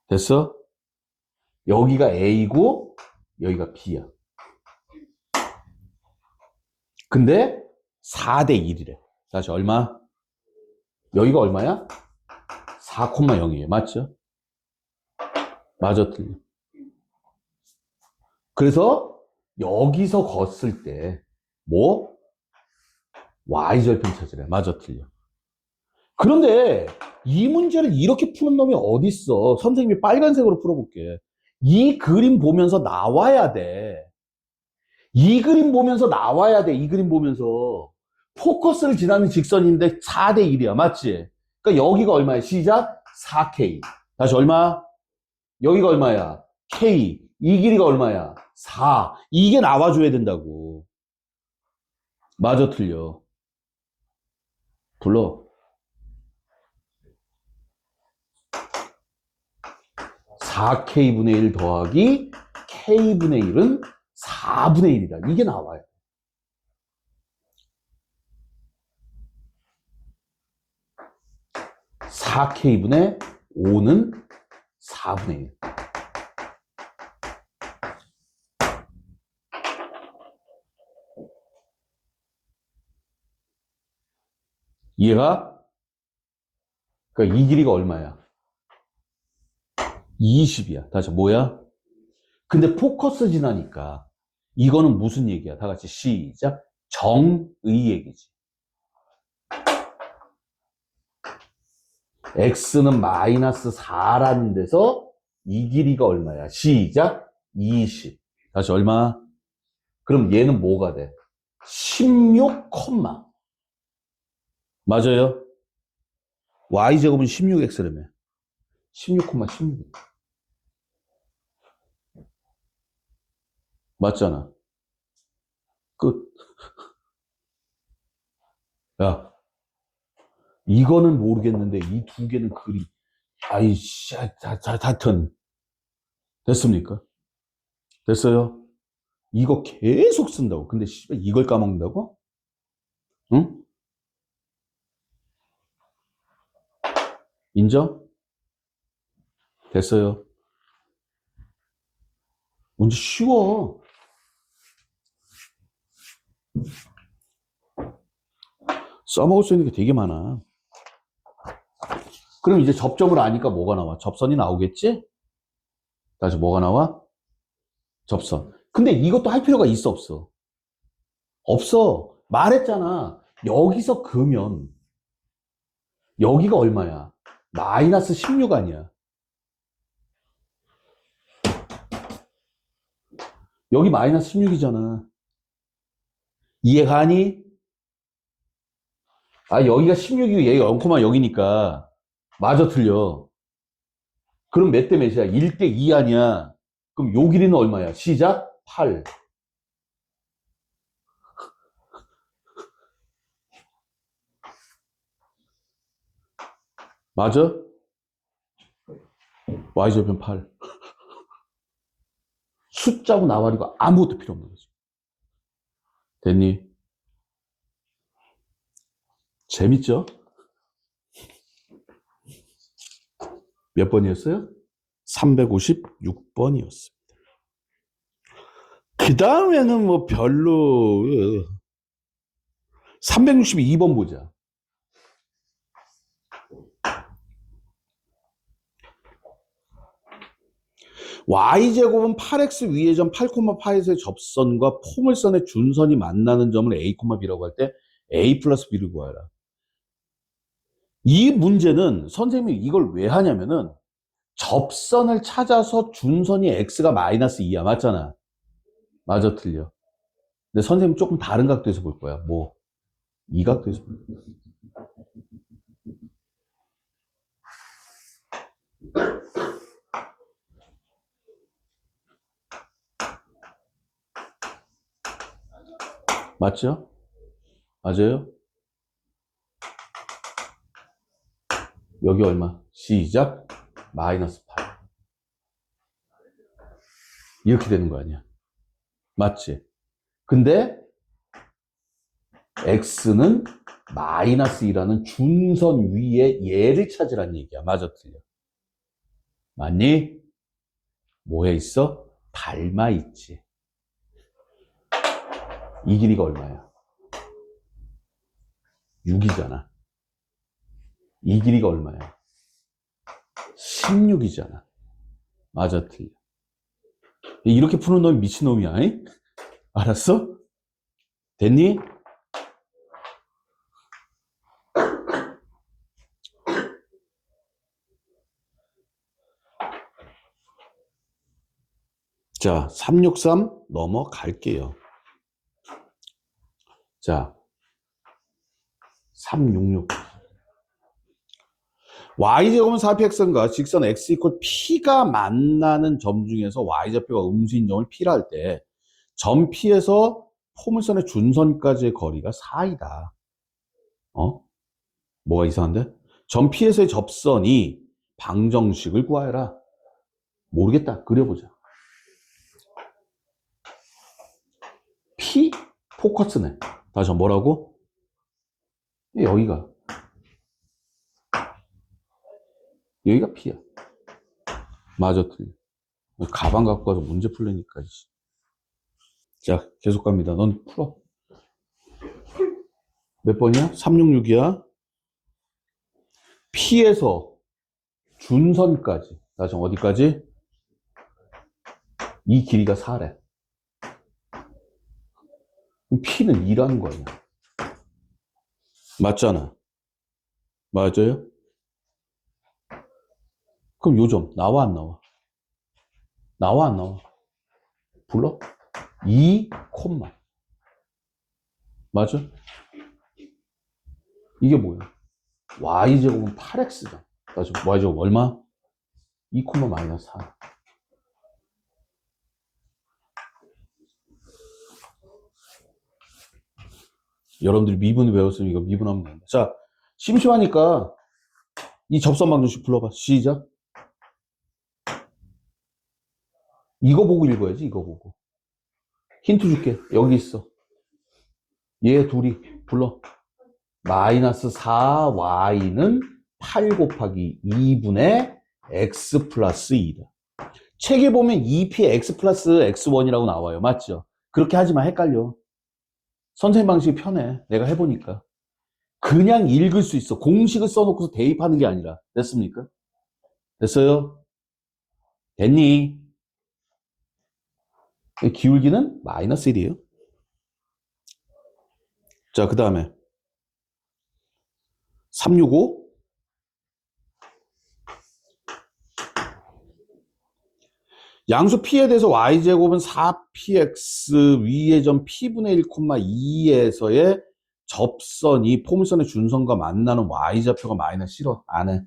됐어? 여기가 A고 여기가 B야. 근데 4대 1이래. 다시 얼마? 여기가 얼마야? 4,0이에요. 맞죠? 맞아, 틀려. 그래서 여기서 걷을 때 뭐? Y절편 찾으래. 맞아, 틀려. 그런데 이 문제를 이렇게 푸는 놈이 어딨어? 선생님이 빨간색으로 풀어볼게. 이 그림 보면서 나와야 돼. 이 그림 보면서 나와야 돼. 이 그림 보면서. 포커스를 지나는 직선인데 4대 1이야. 맞지? 그러니까 여기가 얼마야? 시작 4K. 다시 얼마? 여기가 얼마야? K. 이 길이가 얼마야? 4. 이게 나와줘야 된다고. 맞아, 틀려. 불러. 4K분의 1 더하기 K분의 1은 4분의 1이다. 이게 나와요. (4K분의 5는 4분의 1). 이해가? 그러니까 이 길이가 얼마야? 20이야. 다시 뭐야? 근데 포커스 지나니까 이거는 무슨 얘기야? 다 같이 시작. 정의 얘기지. x는 마이너스 4라는 데서 이 길이가 얼마야? 시작. 20. 다시 얼마? 그럼 얘는 뭐가 돼? 16, 맞아요? y제곱은 16x라며. 16,16. 맞잖아. 끝. 야, 이거는 모르겠는데 이 두 개는 그리. 아이씨, 하여튼 됐습니까? 됐어요? 이거 계속 쓴다고. 근데 씨발 이걸 까먹는다고? 응? 인정? 됐어요. 문제 쉬워. 써먹을 수 있는 게 되게 많아. 그럼 이제 접점을 아니까 뭐가 나와? 접선이 나오겠지? 다시 뭐가 나와? 접선. 근데 이것도 할 필요가 있어, 없어? 없어. 말했잖아. 여기서 그으면 여기가 얼마야? 마이너스 16 아니야. 여기 마이너스 16이잖아. 이해가니? 아, 여기가 16이고 얘가 0,0이니까 맞아, 틀려. 그럼 몇 대 몇이야? 1대 2 아니야. 그럼 요 길이는 얼마야? 시작 8. 맞아? y절편 8. 숫자고 나와리고 아무것도 필요 없는 거지. 됐니? 재밌죠? 몇 번이었어요? 356번이었습니다. 그 다음에는 뭐 별로 362번 보자. y제곱은 8x 위의 점 8,8에서의 접선과 포물선의 준선이 만나는 점을 a, b라고 할 때 a 플러스 b를 구하라. 이 문제는 선생님이 이걸 왜 하냐면은 접선을 찾아서 준선이 x가 마이너스 2야. 맞잖아. 맞아, 틀려. 근데 선생님 조금 다른 각도에서 볼 거야. 뭐? 이 각도에서 볼 거야. 맞죠? 맞아요? 여기 얼마? 시작. 마이너스 8. 이렇게 되는 거 아니야. 맞지? 근데 x는 마이너스 2라는 준선 위에 얘를 찾으란 얘기야. 맞아, 틀려? 맞니? 뭐에 있어? 닮아 있지. 이 길이가 얼마야? 6이잖아. 이 길이가 얼마야? 16이잖아. 맞아, 틀려? 이렇게 푸는 놈이 미친놈이야. 잉? 알았어? 됐니? 자, 363 넘어갈게요. 자, 366. y제곱은 4px인가 직선 x 이퀄 p가 만나는 점 중에서 y좌표가 음수인 점을 p라 할 때 점 p에서 포물선의 준선까지의 거리가 4이다. 뭐가 이상한데? 점 p에서의 접선이 방정식을 구하여라. 모르겠다. 그려보자. P 포커스네. 다시 뭐라고? 여기가 P야. 맞아, 틀려. 가방 갖고 가서 문제 풀려니까. 자, 계속 갑니다. 넌 풀어. 몇 번이야? 366이야. P에서 준선까지. 다시 어디까지? 이 길이가 4래. P는 2라는 거 아니야. 맞잖아. 맞아요? 그럼 요점 나와 안 나와? 나와 안 나와? 불러? 2 콤마. 맞아? 이게 뭐야? y제곱은 8x다. 다시 y제곱 얼마? 2 콤마 마이너스 4. 여러분들이 미분 외웠으면 이거 미분하면 된다. 자, 심심하니까 이 접선 방정식 불러봐. 시작. 이거 보고 읽어야지. 이거 보고. 힌트 줄게. 여기 있어. 얘 둘이 불러. 마이너스 4y는 8 곱하기 2분의 x 플러스 2다. 책에 보면 2p x 플러스 x1이라고 나와요. 맞죠? 그렇게 하지만 헷갈려. 선생님 방식이 편해. 내가 해보니까. 그냥 읽을 수 있어. 공식을 써놓고서 대입하는 게 아니라. 됐습니까? 됐어요? 됐니? 기울기는 마이너스 1이에요. 자, 그 다음에 365. 양수 p에 대해서 y제곱은 4px 위의 점 p분의 1, 2에서의 접선이 포물선의 준선과 만나는 y좌표가 마이너스 1원 안 해.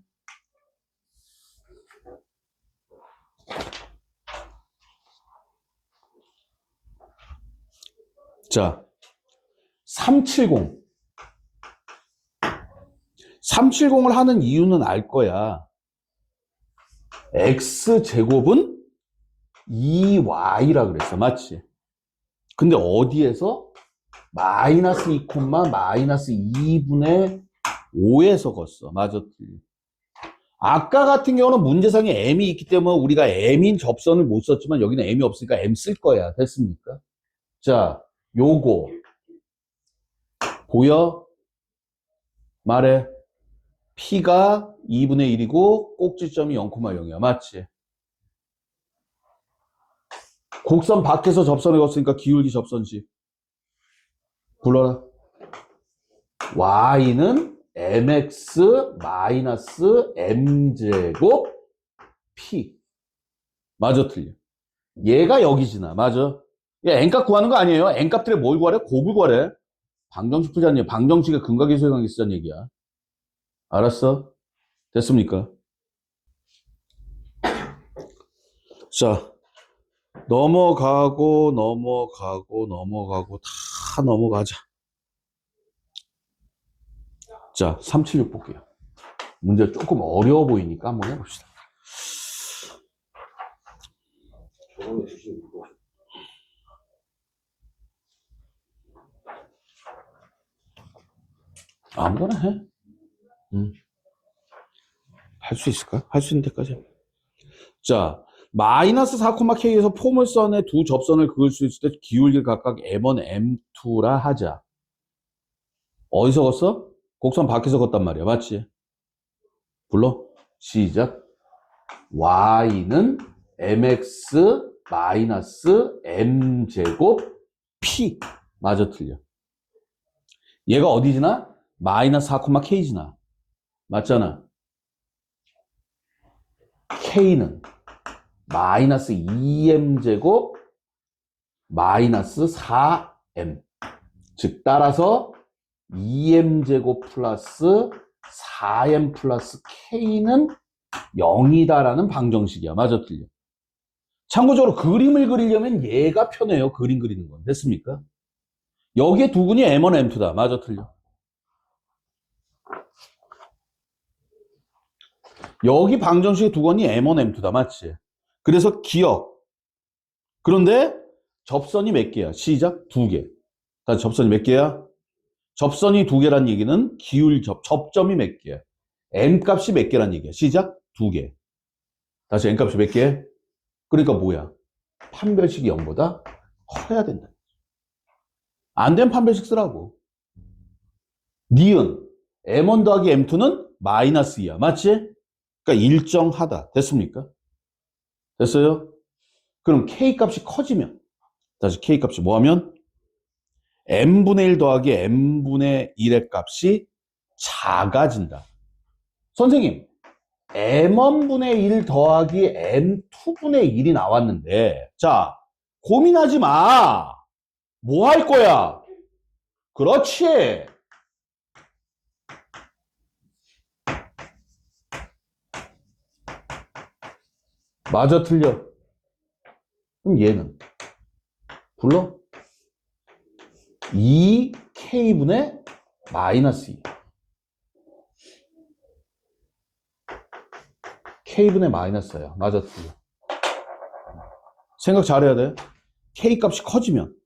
자, 370. 370을 하는 이유는 알 거야. x제곱은 2y라 그랬어. 맞지? 근데 어디에서? 마이너스 2, 마이너스 2분의 5에 섞었어. 맞아. 아까 같은 경우는 문제상에 m이 있기 때문에 우리가 m인 접선을 못 썼지만 여기는 m이 없으니까 m 쓸 거야. 됐습니까? 자, 요거 보여? 말해. p가 2분의 1이고 꼭지점이 0,0이야. 맞지? 곡선 밖에서 접선을 걷으니까 기울기 접선식 불러라. y는 mx 마이너스 m제곱 p. 맞아, 틀려? 얘가 여기 지나. 맞아? 얘 n값 구하는 거 아니에요. n값들에 뭘 구하래? 곱을 구하래. 방정식 풀자는 얘기야. 방정식의 근각에서의 관계 쓰자는 얘기야. 알았어? 됐습니까? 자, 넘어가고 다 넘어가자. 자, 376 볼게요. 문제 조금 어려워 보이니까 한번 해봅시다. 아무거나 해. 할 수 있을까? 할 수 있는 데까지. 자, 마이너스 4,k에서 포물선의 두 접선을 그을 수 있을 때 기울기를 각각 m1, m2라 하자. 어디서 걷어? 곡선 밖에서 걷단 말이야. 맞지? 불러? 시작. y는 mx 마이너스 m제곱 p. 맞아, 틀려? 얘가 어디 지나? 마이너스 4,k 지나. 맞잖아. k는 마이너스 2m제곱 마이너스 4m. 즉 따라서 2m제곱 플러스 4m 플러스 k는 0이다라는 방정식이야. 맞아, 틀려? 참고적으로 그림을 그리려면 얘가 편해요. 그림 그리는 건. 됐습니까? 여기에 두 군이 m1, m2다. 맞아, 틀려? 여기 방정식의 두 건이 m1, m2다. 맞지? 그래서 기억. 그런데 접선이 몇 개야? 시작. 두 개. 다시 접선이 몇 개야? 접선이 두 개란 얘기는 접점이 몇 개야? m 값이 몇 개란 얘기야? 시작. 두 개. 다시 m 값이 몇 개? 그러니까 뭐야? 판별식이 0보다 커야 된다. 안 되면 판별식 쓰라고. 니은 m1 더하기 m2는 마이너스 2야. 맞지? 그러니까 일정하다. 됐습니까? 됐어요? 그럼 k 값이 커지면 다시 k 값이 뭐하면 m분의 1 더하기 m분의 1의 값이 작아진다. 선생님, m1분의 1 더하기 m2분의 1이 나왔는데 자, 고민하지 마. 뭐 할 거야? 그렇지. 맞아, 틀려. 그럼 얘는 불러? 2k분의 마이너스 2. k분의 마이너스야. 맞아, 틀려. 생각 잘해야 돼. k 값이 커지면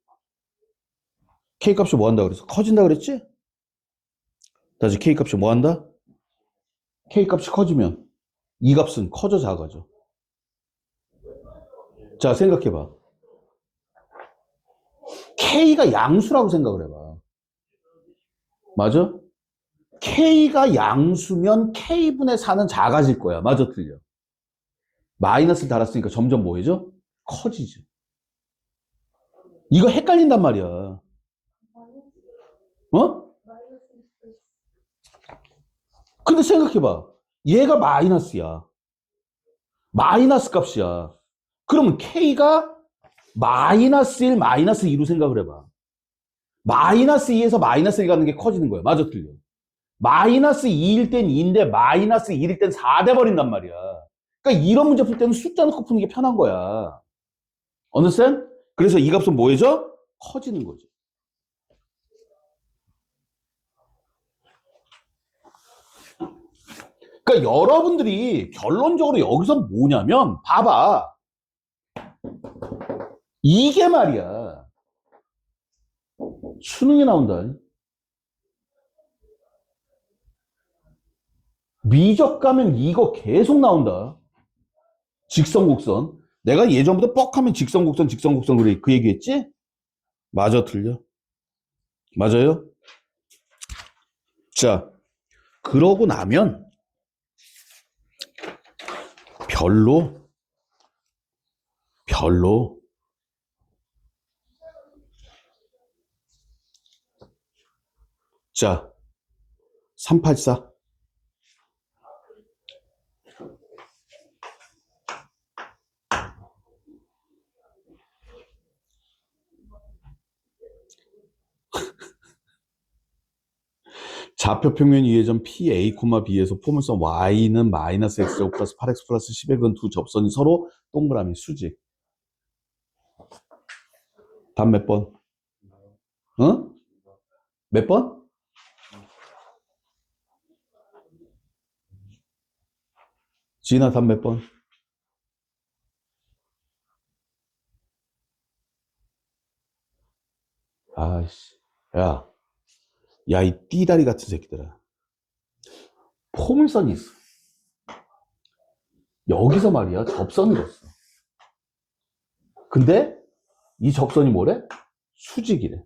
k 값이 뭐 한다 그랬어? 커진다 그랬지? 다시 k 값이 뭐 한다? k 값이 커지면 이 값은 커져 작아져. 자, 생각해봐. k가 양수라고 생각을 해봐. 맞아? k가 양수면 k분의 4는 작아질 거야. 맞아, 틀려? 마이너스를 달았으니까 점점 뭐해져? 커지죠. 이거 헷갈린단 말이야. 어? 근데 생각해봐. 얘가 마이너스야. 마이너스 값이야. 그러면 k가 마이너스 1, 마이너스 2로 생각을 해봐. 마이너스 2에서 마이너스 1 가는 게 커지는 거야. 맞아, 틀려? 마이너스 2일 땐 2인데 마이너스 1일 땐 4 돼버린단 말이야. 그러니까 이런 문제 풀 때는 숫자 넣고 푸는 게 편한 거야. understand? 그래서 이 값은 뭐해져? 커지는 거지. 그러니까 여러분들이 결론적으로 여기서 뭐냐면 봐봐. 이게 말이야. 수능에 나온다. 미적 가면 이거 계속 나온다. 직선, 곡선. 내가 예전부터 뻑하면 직선, 곡선, 직선, 곡선 그래. 그 얘기했지? 맞아, 틀려? 맞아요? 자, 그러고 나면 별로 자, 384. 좌표 평면 이해점 PA, B에서 포물선 Y는 마이너스 X제곱 플러스 8X 플러스 10의 근 두 접선이 서로 동그라미 수직. 답 몇 번? 어? 몇 번? 지인아, 답 몇 번? 아이씨. 야, 이 띠다리 같은 새끼들아. 포물선이 있어. 여기서 말이야, 접선을 줬어. 근데 이 접선이 뭐래? 수직이래.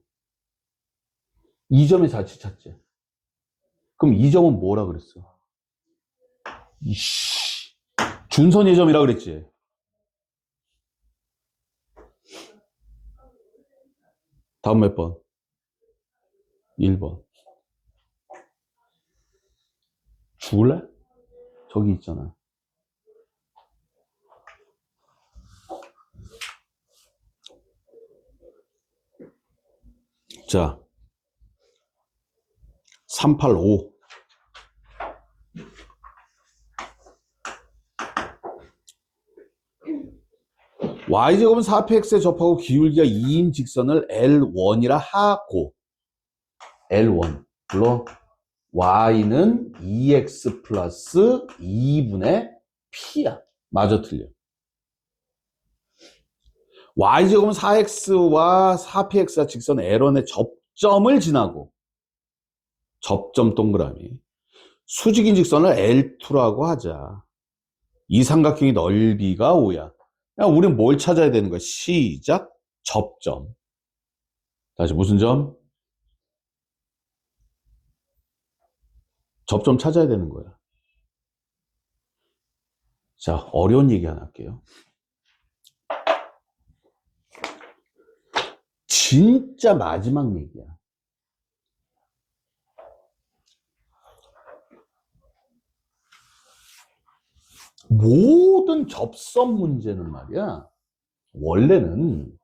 이 점의 자치 찾지. 그럼 이 점은 뭐라 그랬어? 이씨. 준선 예점이라 그랬지. 다음 몇 번? 1번. 죽을래? 저기 있잖아. 자, 385. y제곱은 4px에 접하고 기울기가 2인 직선을 L1이라 하고 L1 물론 y는 2x 플러스 2분의 p야. 마저 틀려. y제곱은 4x와 4px가 직선 L1의 접점을 지나고 접점 동그라미 수직인 직선을 L2라고 하자. 이 삼각형의 넓이가 5야. 우리는 뭘 찾아야 되는 거야? 시작, 접점. 다시 무슨 점? 접점 찾아야 되는 거야. 자, 어려운 얘기 하나 할게요. 진짜 마지막 얘기야. 모든 접선 문제는 말이야. 원래는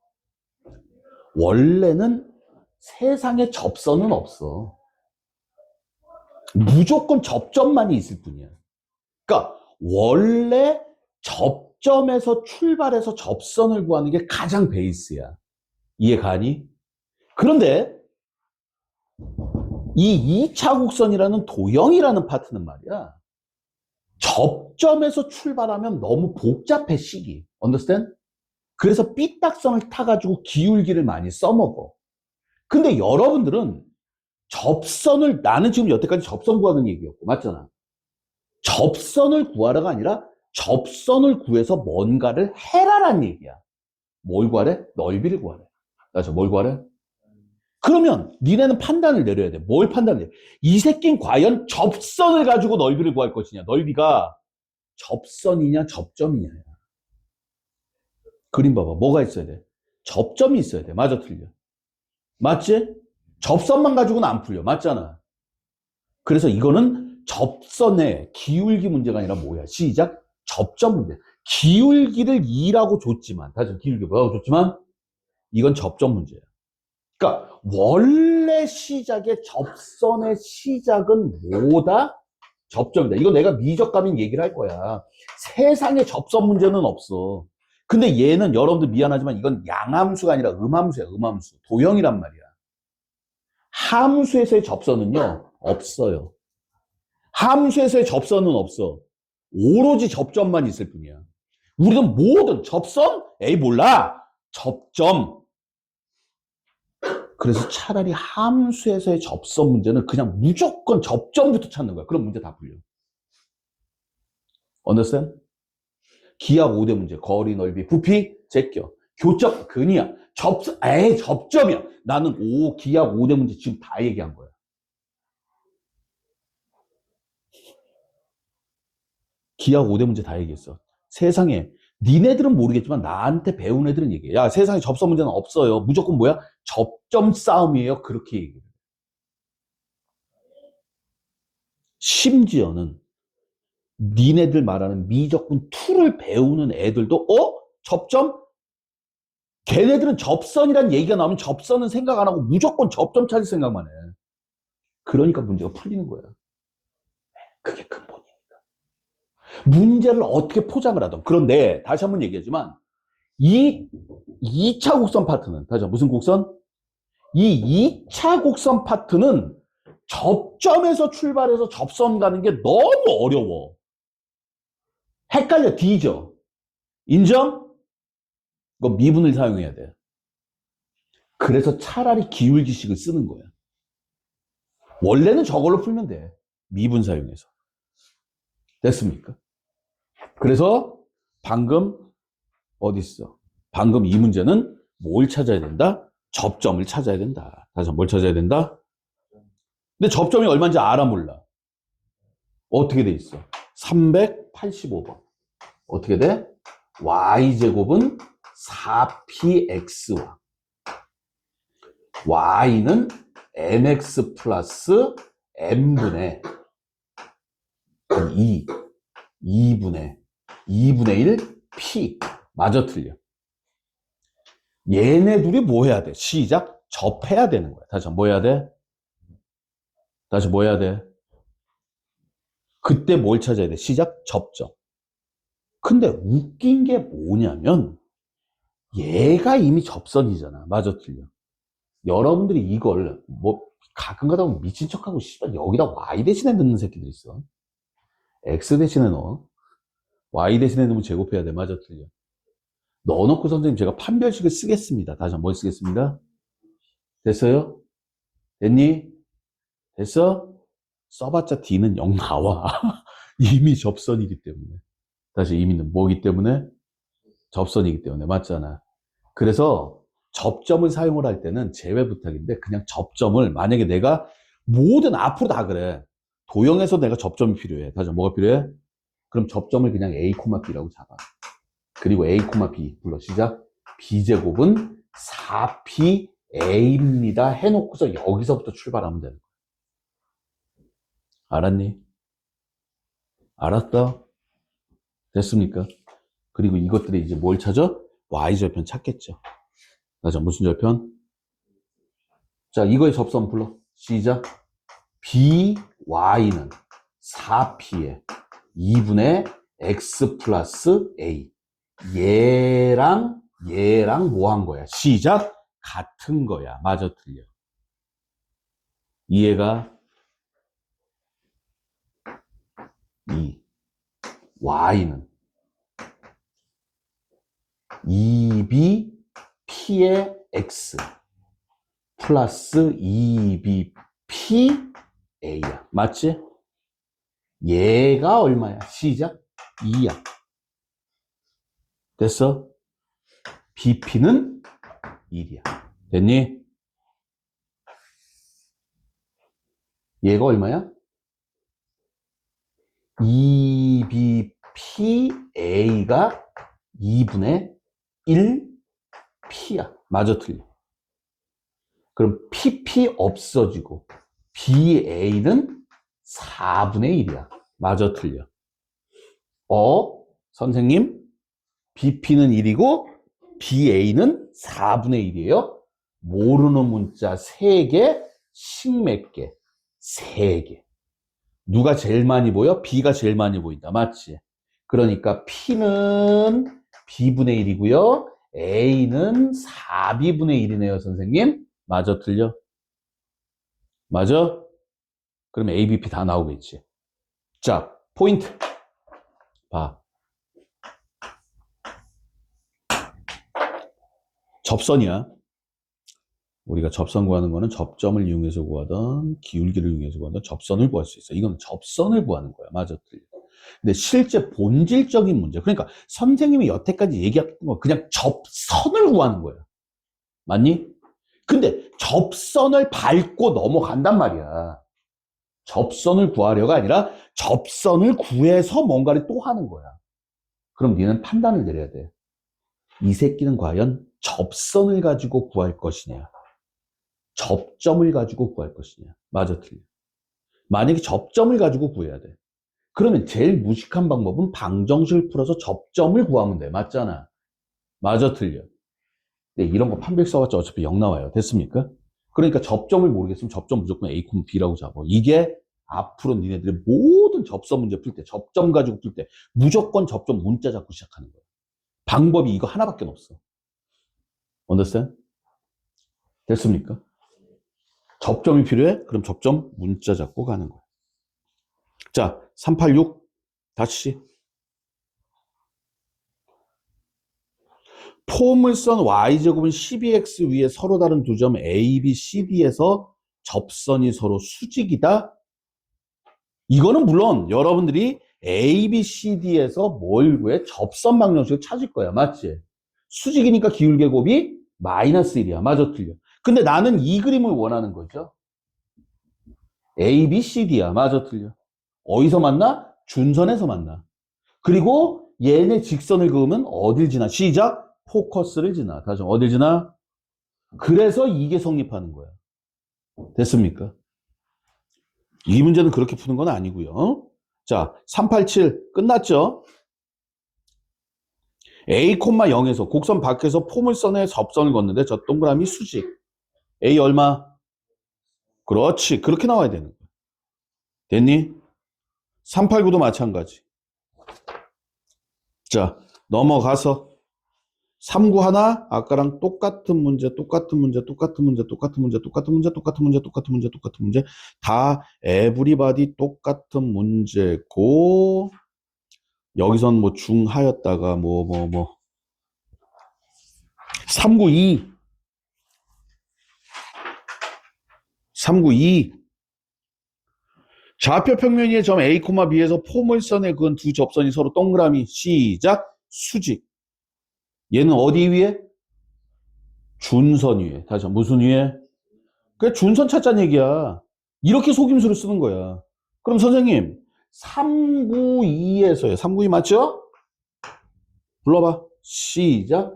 세상에 접선은 없어. 무조건 접점만이 있을 뿐이야. 그러니까 원래 접점에서 출발해서 접선을 구하는 게 가장 베이스야. 이해 가니? 그런데 이 2차 곡선이라는 도형이라는 파트는 말이야. 접점에서 출발하면 너무 복잡해, 식이. Understand? 그래서 삐딱선을 타가지고 기울기를 많이 써먹어. 근데 여러분들은 접선을, 나는 지금 여태까지 접선 구하는 얘기였고, 맞잖아. 접선을 구하라가 아니라 접선을 구해서 뭔가를 해라란 얘기야. 뭘 구하래? 넓이를 구하래. 맞아, 뭘 구하래? 그러면 니네는 판단을 내려야 돼. 뭘 판단을 내려? 이 새끼는 과연 접선을 가지고 넓이를 구할 것이냐? 넓이가 접선이냐 접점이냐. 그림 봐봐. 뭐가 있어야 돼? 접점이 있어야 돼. 맞아, 틀려? 맞지? 접선만 가지고는 안 풀려. 맞잖아. 그래서 이거는 접선의 기울기 문제가 아니라 뭐야? 시작. 접점 문제. 기울기를 2라고 줬지만, 다시 기울기 뭐라고 줬지만, 이건 접점 문제야. 그러니까 원래 시작의 접선의 시작은 뭐다? 접점이다. 이거 내가 미적감인 얘기를 할 거야. 세상에 접선 문제는 없어. 근데 얘는 여러분들 미안하지만 이건 양함수가 아니라 음함수야. 음함수. 도형이란 말이야. 함수에서의 접선은요, 없어요. 함수에서의 접선은 없어. 오로지 접점만 있을 뿐이야. 우리는 모든 접선? 에이 몰라. 접점. 그래서 차라리 함수에서의 접선 문제는 그냥 무조건 접점부터 찾는 거야. 그럼 문제 다 풀려. Understand? 기하 5대 문제. 거리, 넓이, 부피, 제껴. 교점, 근이야. 접점이야. 나는 기하 5대 문제 지금 다 얘기한 거야. 기하 5대 문제 다 얘기했어. 세상에 니네들은 모르겠지만 나한테 배운 애들은 얘기해. 야, 세상에 접선 문제는 없어요. 무조건 뭐야? 접점 싸움이에요. 그렇게 얘기해. 심지어는 니네들 말하는 미적분 2를 배우는 애들도 접점? 걔네들은 접선이란 얘기가 나오면 접선은 생각 안 하고 무조건 접점 찾을 생각만 해. 그러니까 문제가 풀리는 거야. 그게 근본이니까. 문제를 어떻게 포장을 하든. 그런데 다시 한번 얘기하지만 이 2차 곡선 파트는, 다시 한번 무슨 곡선? 이 2차 곡선 파트는 접점에서 출발해서 접선 가는 게 너무 어려워. 헷갈려, 뒤져. 인정? 이거 미분을 사용해야 돼. 그래서 차라리 기울기식을 쓰는 거야. 원래는 저걸로 풀면 돼. 미분 사용해서. 됐습니까? 그래서 방금 어디 있어? 방금 이 문제는 뭘 찾아야 된다? 접점을 찾아야 된다. 다시 뭘 찾아야 된다? 근데 접점이 얼마인지 알아 몰라? 어떻게 돼 있어? 385번. 어떻게 돼? y제곱은 4px와 y는 mx 플러스 m분의 2분의 1 p. 마저 틀려. 얘네 둘이 뭐 해야 돼? 시작. 접해야 되는 거야. 다시 한번 뭐 해야 돼? 다시 뭐 해야 돼? 그때 뭘 찾아야 돼? 시작, 접점. 근데 웃긴 게 뭐냐면 얘가 이미 접선이잖아. 맞아, 틀려. 여러분들이 이걸 뭐 가끔 가다 보면 미친 척하고 씨발 여기다 y 대신에 넣는 새끼들 있어. x 대신에 넣어. y 대신에 넣으면 제곱해야 돼. 맞아, 틀려. 넣어놓고 선생님 제가 판별식을 쓰겠습니다. 다시 한번 뭘 쓰겠습니다. 됐어요? 됐니? 됐어? 써봤자 D는 0 나와. 이미 접선이기 때문에. 다시 이미는 뭐기 때문에? 접선이기 때문에. 맞잖아. 그래서 접점을 사용을 할 때는 제외 부탁인데 그냥 접점을 만약에 내가 모든 앞으로 다 그래. 도형에서 내가 접점이 필요해. 다시 뭐가 필요해? 그럼 접점을 그냥 A, B라고 잡아. 그리고 A, B 불러 시작. B제곱은 4PA입니다. 해놓고서 여기서부터 출발하면 되는 거야. 알았니? 알았다? 됐습니까? 그리고 이것들이 이제 뭘 찾아? Y절편 찾겠죠. 맞아, 무슨 절편? 자, 이거의 접선 불러. 시작. BY는 4P에 2분의 X 플러스 A. 얘랑 뭐 한 거야? 시작. 같은 거야. 맞아, 틀려. 이해가? Y는 2B P의 X 플러스 2B P A야. 맞지? 얘가 얼마야? 시작. 2야. 됐어? BP는 1이야. 됐니? 얘가 얼마야? 2BPA가 2분의 1P야. 맞아, 틀려. 그럼 PP 없어지고 BA는 4분의 1이야. 맞아, 틀려. 선생님, BP는 1이고 BA는 4분의 1이에요. 모르는 문자 3개, 식 몇 개? 3개. 누가 제일 많이 보여? B가 제일 많이 보인다. 맞지? 그러니까 P는 B분의 1이고요. A는 4B분의 1이네요, 선생님. 맞아, 틀려? 맞아? 그럼 A, B, P 다 나오겠지. 자, 포인트. 봐. 접선이야. 우리가 접선 구하는 거는 접점을 이용해서 구하던 기울기를 이용해서 구하던 접선을 구할 수 있어. 이건 접선을 구하는 거야. 맞아, 틀려. 근데 실제 본질적인 문제. 그러니까 선생님이 여태까지 얘기했던 거 그냥 접선을 구하는 거야. 맞니? 근데 접선을 밟고 넘어간단 말이야. 접선을 구하려가 아니라 접선을 구해서 뭔가를 또 하는 거야. 그럼 니는 판단을 내려야 돼. 이 새끼는 과연 접선을 가지고 구할 것이냐, 접점을 가지고 구할 것이냐. 맞아, 틀려. 만약에 접점을 가지고 구해야 돼. 그러면 제일 무식한 방법은 방정식을 풀어서 접점을 구하면 돼. 맞잖아. 맞아, 틀려. 근데 이런 거 판별 써봤자 어차피 0 나와요. 됐습니까? 그러니까 접점을 모르겠으면 접점 무조건 A, B라고 잡아. 이게 앞으로 니네들이 모든 접선 문제 풀 때, 접점 가지고 풀 때 무조건 접점 문자 잡고 시작하는 거야. 방법이 이거 하나밖에 없어. understand? 됐습니까? 접점이 필요해? 그럼 접점 문자 잡고 가는 거야. 자, 386 다시. 포물선 y제곱은 12x 위에 서로 다른 두 점 A, B, C, D에서 접선이 서로 수직이다. 이거는 물론 여러분들이 A, B, C, D에서 뭘 구해? 접선 방정식을 찾을 거야. 맞지? 수직이니까 기울계곱이 마이너스 1이야. 맞아, 틀려. 근데 나는 이 그림을 원하는 거죠. A, B, C, D야. 맞아, 틀려. 어디서 만나? 준선에서 만나. 그리고 얘네 직선을 그으면 어딜 지나? 시작! 포커스를 지나. 다시 어딜 지나? 그래서 이게 성립하는 거야. 됐습니까? 이 문제는 그렇게 푸는 건 아니고요. 자, 387 끝났죠? A, 0에서 곡선 밖에서 포물선에 접선을 걷는데 저 동그라미 수직. A 얼마? 그렇지. 그렇게 나와야 되는 거야. 됐니? 389도 마찬가지. 자, 넘어가서 3구 하나, 아까랑 똑같은 문제, 똑같은 문제, 똑같은 문제, 똑같은 문제, 똑같은 문제, 똑같은 문제, 똑같은 문제, 똑같은 문제, 다 에브리바디 똑같은 문제고, 여기선 뭐 중하였다가 392, 392. 좌표 평면 위의 점 A, B에서 포물선에 그은 두 접선이 서로 동그라미, 시작, 수직. 얘는 어디 위에? 준선 위에. 다시 한번 무슨 위에? 그래, 준선 찾자는 얘기야. 이렇게 속임수를 쓰는 거야. 그럼 선생님, 392에서요. 392 맞죠? 불러봐. 시작.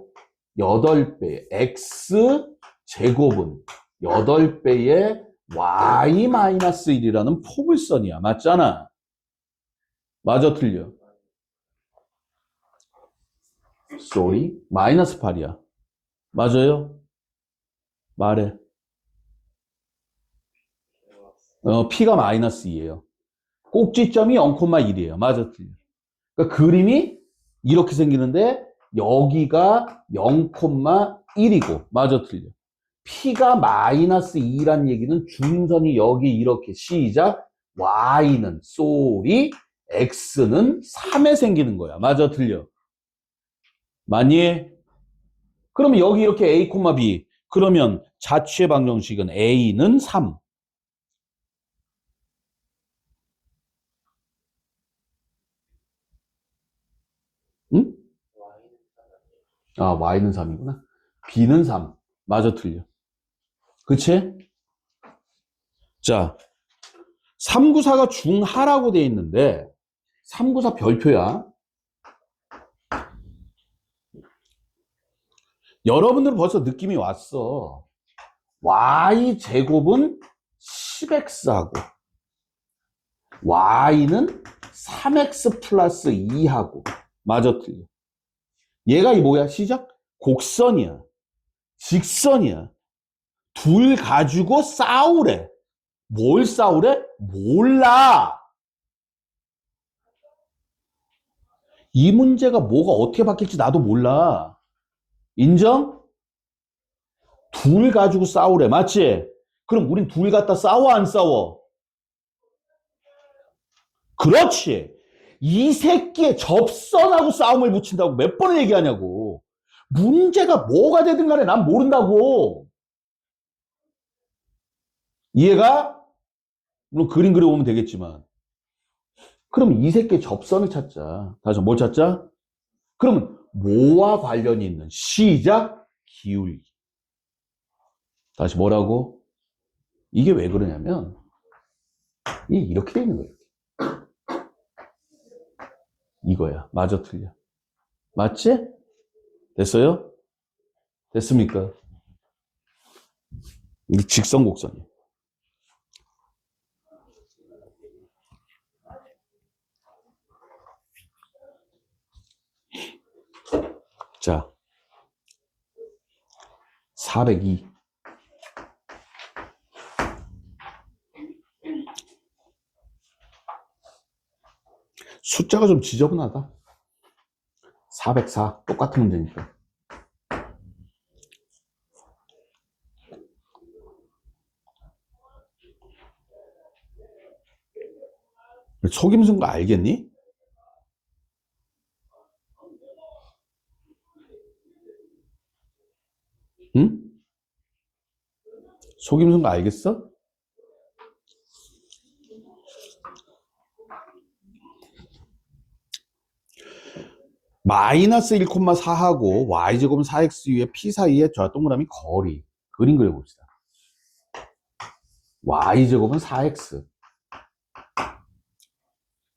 8배 x 제곱은 8배의 y-1이라는 포물선이야. 맞잖아. 맞아, 틀려? sorry. 마이너스 8이야. 맞아요? 말해. P가 마이너스 2예요. 꼭지점이 0,1이에요. 맞아, 틀려? 그러니까 그림이 이렇게 생기는데 여기가 0,1이고 맞아, 틀려? P가 마이너스 2란 얘기는 중선이 여기 이렇게 시작. Y는 쏘리, X는 3에 생기는 거야. 맞아, 틀려? 맞니? 그러면 여기 이렇게 A, B. 그러면 자취의 방정식은 A는 3. 응? 아, Y는 3이구나. B는 3. 맞아, 틀려? 그치? 자, 394가 중하라고 돼 있는데 394 별표야. 여러분들은 벌써 느낌이 왔어. y제곱은 10x하고 y는 3x 플러스 2하고 맞아, 틀려? 얘가 이 뭐야? 시작? 곡선이야. 직선이야. 둘 가지고 싸우래. 뭘 싸우래? 몰라. 이 문제가 뭐가 어떻게 바뀔지 나도 몰라. 인정? 둘 가지고 싸우래. 맞지? 그럼 우린 둘 갖다 싸워, 안 싸워? 그렇지. 이 새끼의 접선하고 싸움을 붙인다고 몇 번을 얘기하냐고. 문제가 뭐가 되든 간에 난 모른다고. 이해가? 물론 그림 그려보면 되겠지만. 그럼 이 새끼의 접선을 찾자. 다시 뭘 찾자? 그러면 뭐와 관련이 있는 시작 기울기. 다시 뭐라고? 이게 왜 그러냐면 이게 이렇게 돼 있는 거예요. 이거야. 맞아, 틀려? 맞지? 됐어요? 됐습니까? 이게 직선 곡선이에요. 자, 402. 숫자가 좀 지저분하다. 404. 똑같은 문제니까. 속임수인 거 알겠니? 응? 속임수인 거 알겠어? 마이너스 1,4하고 y제곱은 4x 위에 p 사이에 저 동그라미 거리. 그림 그려봅시다. y제곱은 4x.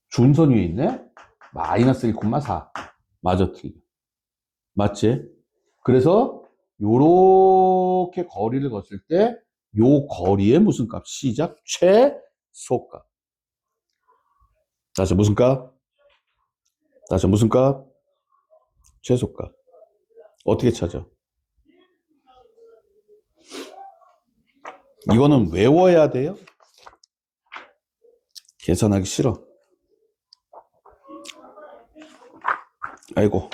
준선 위에 있네? 마이너스 1,4. 맞아, 틀려? 맞지? 그래서 요렇게 거리를 걷을 때 요 거리의 무슨 값? 시작 최소값. 다시 무슨 값? 다시 무슨 값? 최소값. 어떻게 찾아? 이거는 외워야 돼요? 계산하기 싫어. 아이고.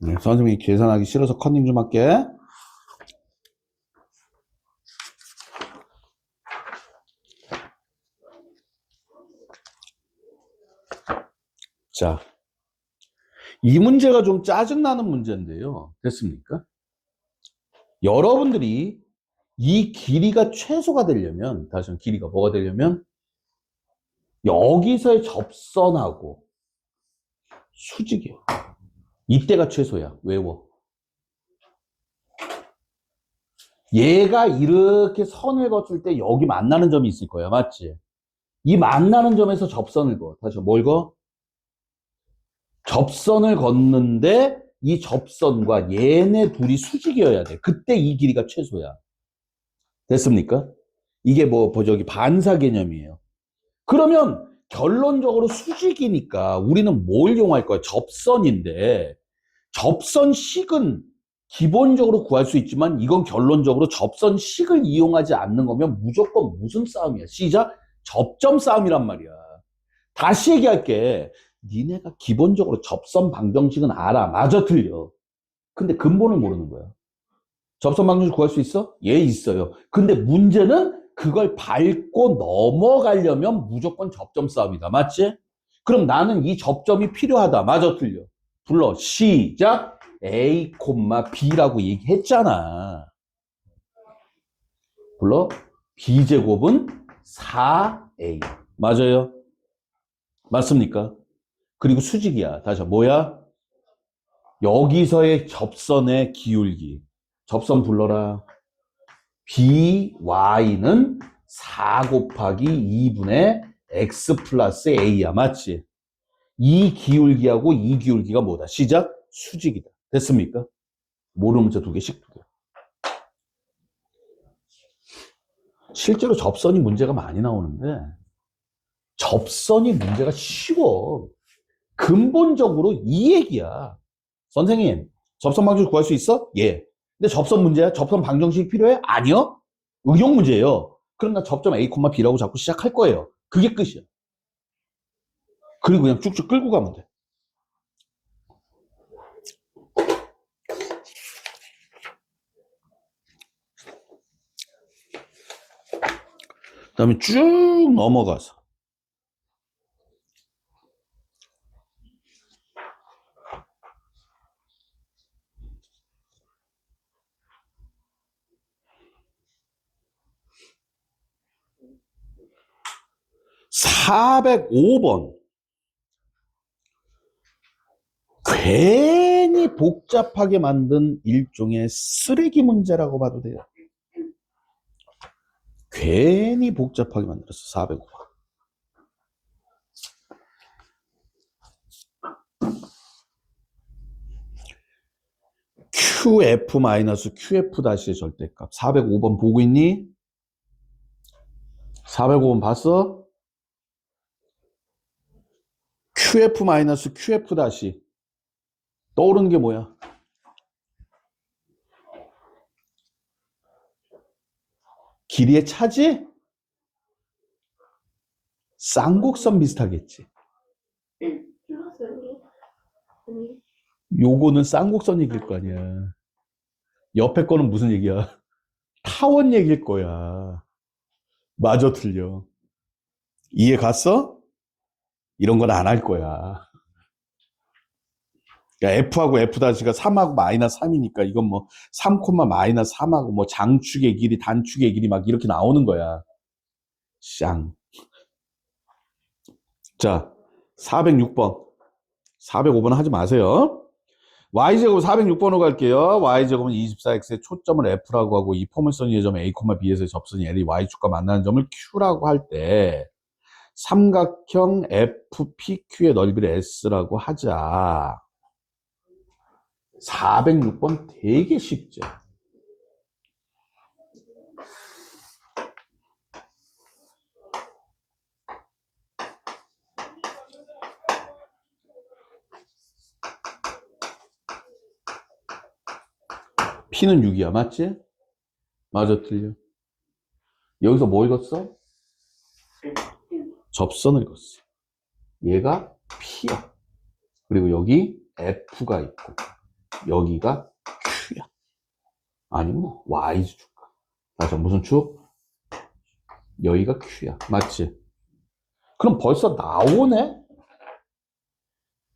네, 선생님이 계산하기 싫어서 컨닝 좀 할게. 자, 이 문제가 좀 짜증나는 문제인데요. 됐습니까? 여러분들이 이 길이가 최소가 되려면, 다시 한번 길이가 뭐가 되려면, 여기서의 접선하고 수직이에요. 이때가 최소야. 외워. 얘가 이렇게 선을 거칠 때 여기 만나는 점이 있을 거야. 맞지? 이 만나는 점에서 접선을 그어. 다시 뭘 그어? 접선을 걷는데 이 접선과 얘네 둘이 수직이어야 돼. 그때 이 길이가 최소야. 됐습니까? 이게 저기 반사 개념이에요. 그러면 결론적으로 수직이니까 우리는 뭘 이용할 거야? 접선인데 접선식은 기본적으로 구할 수 있지만 이건 결론적으로 접선식을 이용하지 않는 거면 무조건 무슨 싸움이야? 시작! 접점 싸움이란 말이야. 다시 얘기할게. 니네가 기본적으로 접선 방정식은 알아. 맞아, 틀려. 근데 근본을 모르는 거야. 접선 방정식 구할 수 있어? 예, 있어요. 근데 문제는 그걸 밟고 넘어가려면 무조건 접점 싸움이다. 맞지? 그럼 나는 이 접점이 필요하다. 맞아, 틀려. 불러. 시작. A, B라고 얘기했잖아. 불러. B제곱은 4A. 맞아요? 맞습니까? 그리고 수직이야. 다시 뭐야? 여기서의 접선의 기울기. 접선 불러라. BY는 4 곱하기 2분의 X 플러스 A야. 맞지? 이 기울기하고 이 기울기가 뭐다? 시작? 수직이다. 됐습니까? 모르는 문제 2개씩 2개. 실제로 접선이 문제가 많이 나오는데 접선이 문제가 쉬워. 근본적으로 이 얘기야. 선생님, 접선 방정식 구할 수 있어? 예. 근데 접선 문제야? 접선 방정식 필요해? 아니요. 응용 문제예요. 그럼 나 접점 A, B라고 자꾸 시작할 거예요. 그게 끝이야. 그리고 그냥 쭉쭉 끌고 가면 돼. 그 다음에 쭉 넘어가서 405번. 괜히 복잡하게 만든 일종의 쓰레기 문제라고 봐도 돼요. 괜히 복잡하게 만들었어. 405번. QF-QF'의 절대값. 405번 보고 있니? 405번 봤어? QF-QF' 떠오르는 게 뭐야? 길이의 차지? 쌍곡선 비슷하겠지. 요거는 쌍곡선 얘기일 거 아니야. 옆에 거는 무슨 얘기야? 타원 얘기일 거야. 마저 틀려. 이해 갔어? 이런 건 안 할 거야. 그러니까 F하고 F'가 3하고 마이너스 3이니까 이건 뭐 3, 마이너스 3하고 뭐 장축의 길이, 단축의 길이 막 이렇게 나오는 거야. 쌍. 자, 406번. 405번 하지 마세요. y제곱 406번으로 갈게요. y제곱은 24x의 초점을 f라고 하고 이 포물선 예점 a, b에서의 접선이 l이 y축과 만나는 점을 q라고 할 때 삼각형 fpq의 넓이를 s라고 하자. 406번 되게 쉽죠. p는 6이야. 맞지? 맞아, 틀려. 여기서 뭐 읽었어? 접선을 읽었어. 얘가 P야. 그리고 여기 F가 있고, 여기가 Q야. 아니면 Y지 줄까? 맞아, 무슨 축? 여기가 Q야. 맞지? 그럼 벌써 나오네?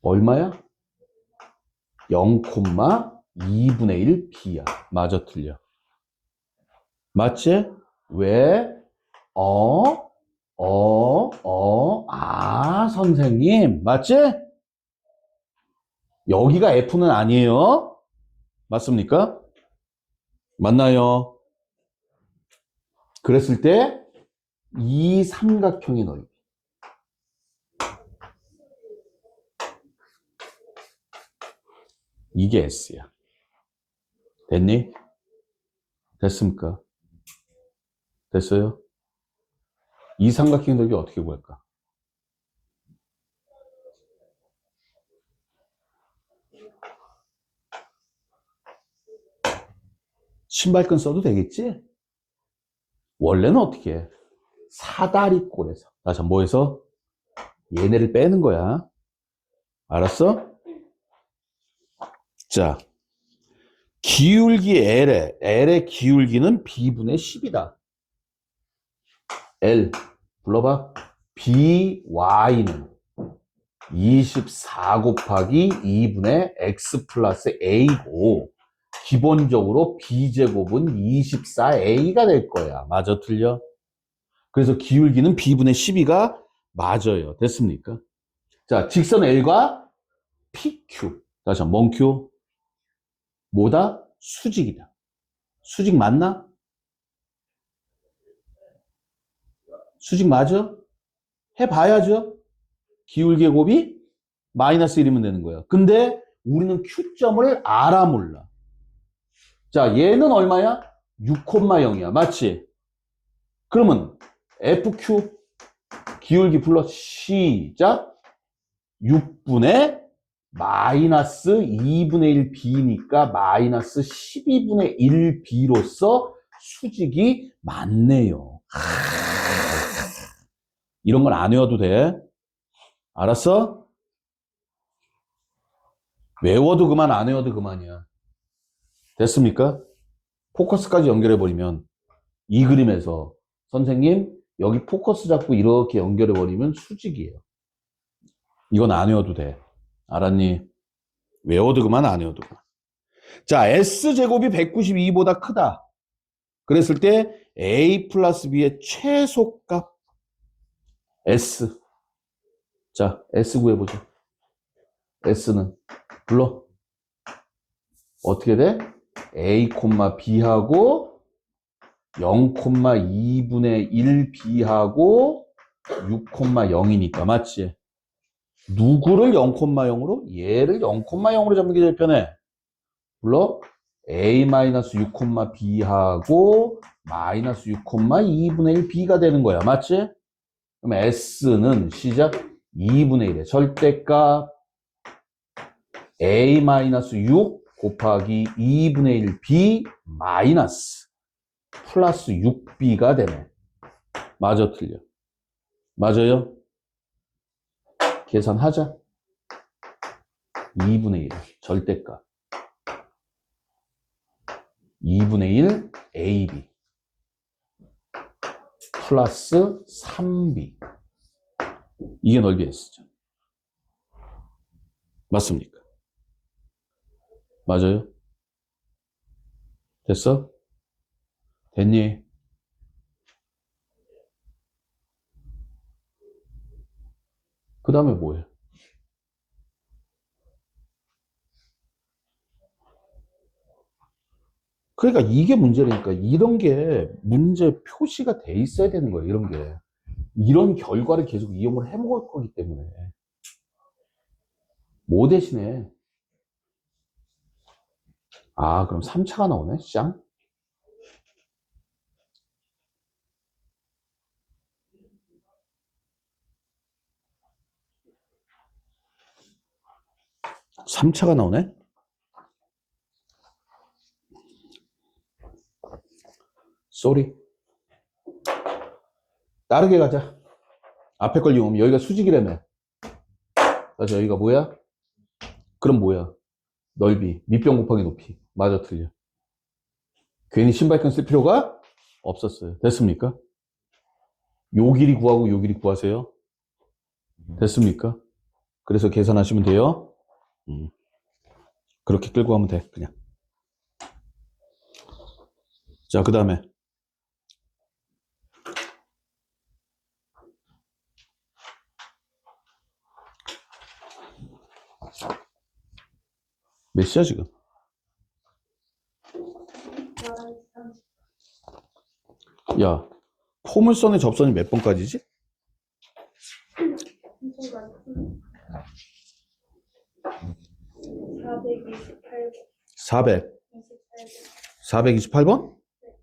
얼마야? 0,2분의 1 B야. 맞아, 틀려. 맞지? 왜? 선생님. 맞지? 여기가 F는 아니에요. 맞습니까? 맞나요? 그랬을 때, 이 삼각형의 넓이. 이게 S야. 됐니? 됐습니까? 됐어요? 이 삼각형의 넓이 어떻게 구할까? 신발끈 써도 되겠지? 원래는 어떻게 해? 사다리꼴에서. 다시 뭐해서? 얘네를 빼는 거야. 알았어? 자, 기울기 L의 기울기는 B분의 10이다. L, 불러봐. BY는 24 곱하기 2분의 X 플러스 A고, 기본적으로 B제곱은 24A가 될 거야. 맞아, 틀려? 그래서 기울기는 B분의 12가 맞아요. 됐습니까? 자, 직선 L과 PQ. 다시 한번, 뭔 Q? 뭐다? 수직이다. 수직 맞나? 수직 맞아? 해봐야죠. 기울기의 곱이 마이너스 1이면 되는 거야. 근데 우리는 Q점을 알아 몰라. 자, 얘는 얼마야? 6,0이야. 맞지? 그러면 FQ 기울기 불러. 시작. 6분의 마이너스 2분의 1 B니까 마이너스 12분의 1 B로서 수직이 맞네요. 이런 건 안 외워도 돼. 알았어? 외워도 그만, 안 외워도 그만이야. 됐습니까? 포커스까지 연결해버리면 이 그림에서 선생님 여기 포커스 잡고 이렇게 연결해버리면 수직이에요. 이건 안 외워도 돼. 알았니? 외워도 그만, 안 외워도 그만. 자, S제곱이 192보다 크다. 그랬을 때 A 플러스 B의 최소값 S. 자, S 구해보자. S는 불러. 어떻게 돼? A, B하고 0,2분의 1 B하고 6,0이니까 맞지? 누구를 0,0으로? 얘를 0,0으로 잡는 게 제일 편해. 불러? A-6,B하고 마이너스 6,2분의 1 B가 되는 거야. 맞지? 그럼 S는 시작 2분의 1의 절대값 A-6 곱하기 2분의 1 B 마이너스 플러스 6B가 되네. 맞아, 틀려? 맞아요? 계산하자. 2분의 1 절대값 2분의 1 AB 플러스 3B. 이게 넓이 S죠. 맞습니까? 맞아요? 됐어? 됐니? 그 다음에 뭐해? 그러니까 이게 문제라니까. 이런 게 문제 표시가 돼 있어야 되는 거예요. 이런 게. 이런 결과를 계속 이용을 해먹을 거기 때문에. 뭐 대신에? 아, 그럼 3차가 나오네? 쌍? 삼차가 나오네? 쏘리. 다르게 가자. 앞에 걸 이용하면 여기가 수직이라며. 맞아, 여기가 뭐야? 그럼 뭐야? 넓이. 밑변 곱하기 높이. 맞아, 틀려. 괜히 신발끈 쓸 필요가 없었어요. 됐습니까? 요 길이 구하고 요 길이 구하세요. 됐습니까? 그래서 계산하시면 돼요. 그렇게 끌고 가면 돼, 그냥. 자, 그 다음에. 몇 시야, 지금? 야, 포물선의 접선이 몇 번까지지? 400. 428번?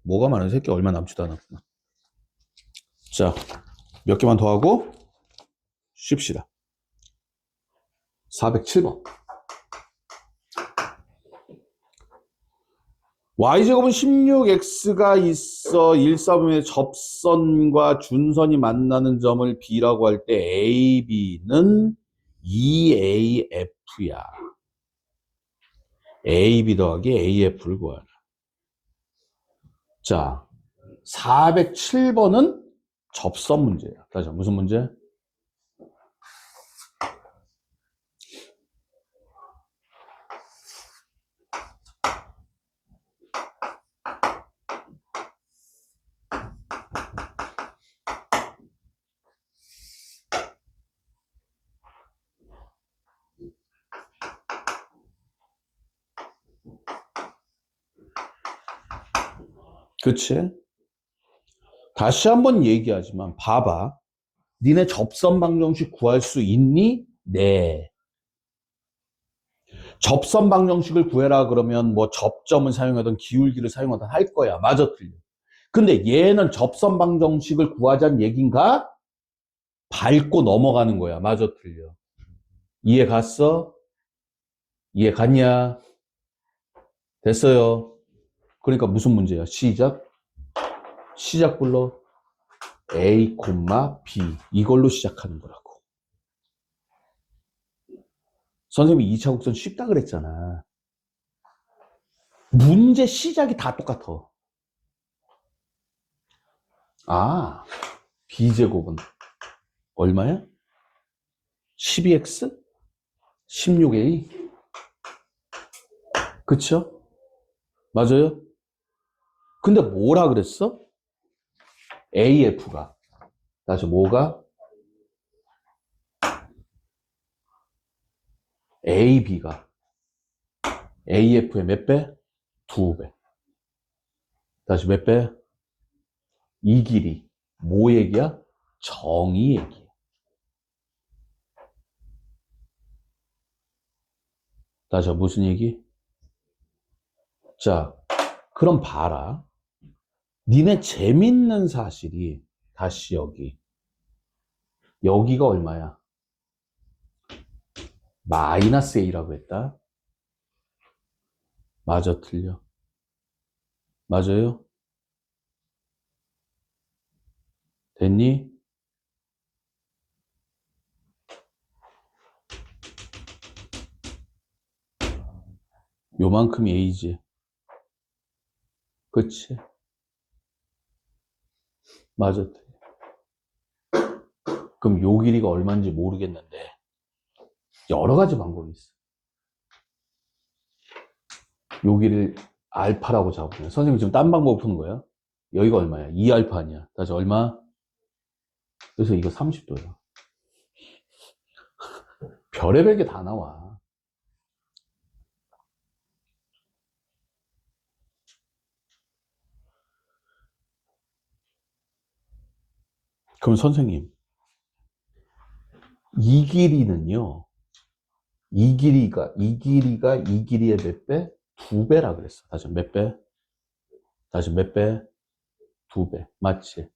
뭐가 많은 새끼 얼마 남지도 않았구나. 자, 몇 개만 더 하고 쉽시다. 407번. y제곱은 16x가 있어 1사분면의 접선과 준선이 만나는 점을 b라고 할 때 ab는 2af야. ab 더하기 af를 구하라. 자, 407번은 접선 문제야. 다시 무슨 문제? 그치? 다시 한번 얘기하지만 봐봐. 니네 접선 방정식 구할 수 있니? 네. 접선 방정식을 구해라 그러면 뭐 접점을 사용하든 기울기를 사용하든 할 거야. 맞아, 틀려. 근데 얘는 접선 방정식을 구하자는 얘긴가? 밟고 넘어가는 거야. 맞아, 틀려. 이해 갔어? 이해 갔냐? 됐어요. 그러니까 무슨 문제야? 시작. 시작 불러. A, B. 이걸로 시작하는 거라고. 선생님이 2차 곡선 쉽다 그랬잖아. 문제 시작이 다 똑같아. 아, B제곱은 얼마야? 12x? 16a? 그쵸? 맞아요? 근데 뭐라 그랬어? AF가. 다시 뭐가? AB가. AF의 몇 배? 2배. 다시 몇 배? 이 길이. 뭐 얘기야? 정의 얘기야. 다시 무슨 얘기? 자, 그럼 봐라. 니네 재밌는 사실이 다시 여기가 얼마야? 마이너스 A라고 했다. 맞아, 틀려. 맞아요? 됐니? 요만큼이 A지. 그치? 맞아, 틀려. 그럼 요 길이가 얼마인지 모르겠는데 여러 가지 방법이 있어. 여기를 알파라고 잡으면 선생님 지금 딴 방법 푸는 거야? 여기가 얼마야? 2알파 아니야. 다시 얼마? 그래서 이거 30도야. 별의별 게 다 나와. 그럼 선생님 이 길이는요. 이 길이가 이 길이의 몇 배? 2배라 그랬어. 다시 몇 배? 다시 몇 배? 2배. 맞지?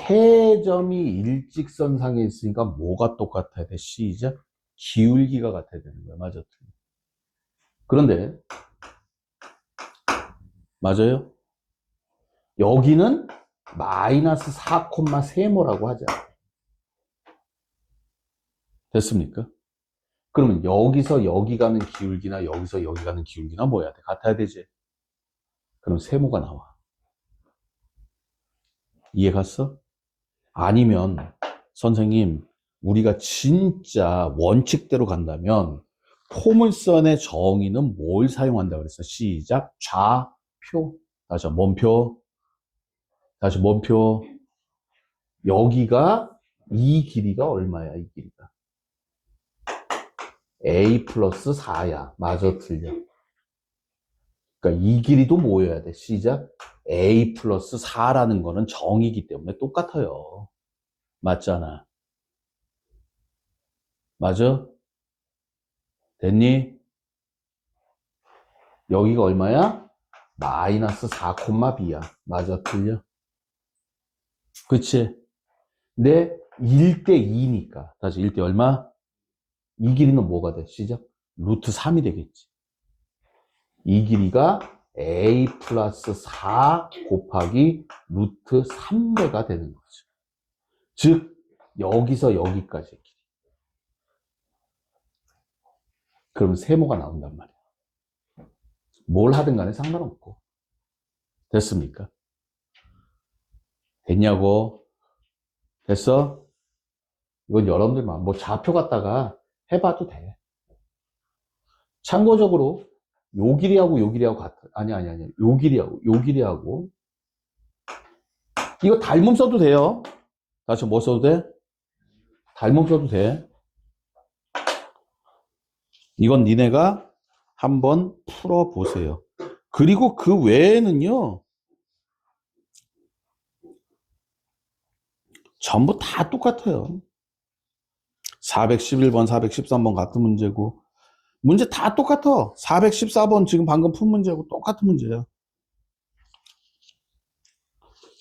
해점이 일직선상에 있으니까 뭐가 똑같아야 돼? 시작. 기울기가 같아야 되는 거야. 맞아. 그런데 맞아요? 여기는 마이너스 4,3모라고 하자. 됐습니까? 그러면 여기서 여기 가는 기울기나 여기서 여기 가는 기울기나 뭐야 돼? 같아야 되지. 그럼 세모가 나와. 이해 갔어? 아니면 선생님 우리가 진짜 원칙대로 간다면 포물선의 정의는 뭘 사용한다 그랬어? 시작. 좌표. 다시 뭔표? 다시 뭔표? 여기가 이 길이가 얼마야? 이 길이가 a 플러스 4야. 맞아 틀려? 그러니까 이 길이도 뭐여야 돼? 시작. a 플러스 4라는 거는 정이기 때문에 똑같아요. 맞잖아. 맞아? 됐니? 여기가 얼마야? 마이너스 4,b야. 맞아 틀려? 그치? 근데 1대 2니까 다시 1대 얼마? 이 길이는 뭐가 돼? 시작. 루트 3이 되겠지. 이 길이가 a 플러스 4 곱하기 루트 3배가 되는 거죠. 즉 여기서 여기까지의 길이. 그럼 세모가 나온단 말이야. 뭘 하든 간에 상관없고. 됐습니까? 됐냐고? 됐어? 이건 여러분들만 뭐 좌표 갖다가 해봐도 돼. 참고적으로 요 길이하고 요 길이하고 같아. 아니. 요 길이하고 요 길이하고 이거 닮음 써도 돼요. 다시 뭐 써도 돼? 닮음 써도 돼. 이건 니네가 한번 풀어보세요. 그리고 그 외에는요, 전부 다 똑같아요. 411번, 413번 같은 문제고, 문제 다 똑같아. 414번 지금 방금 푼 문제하고 똑같은 문제야.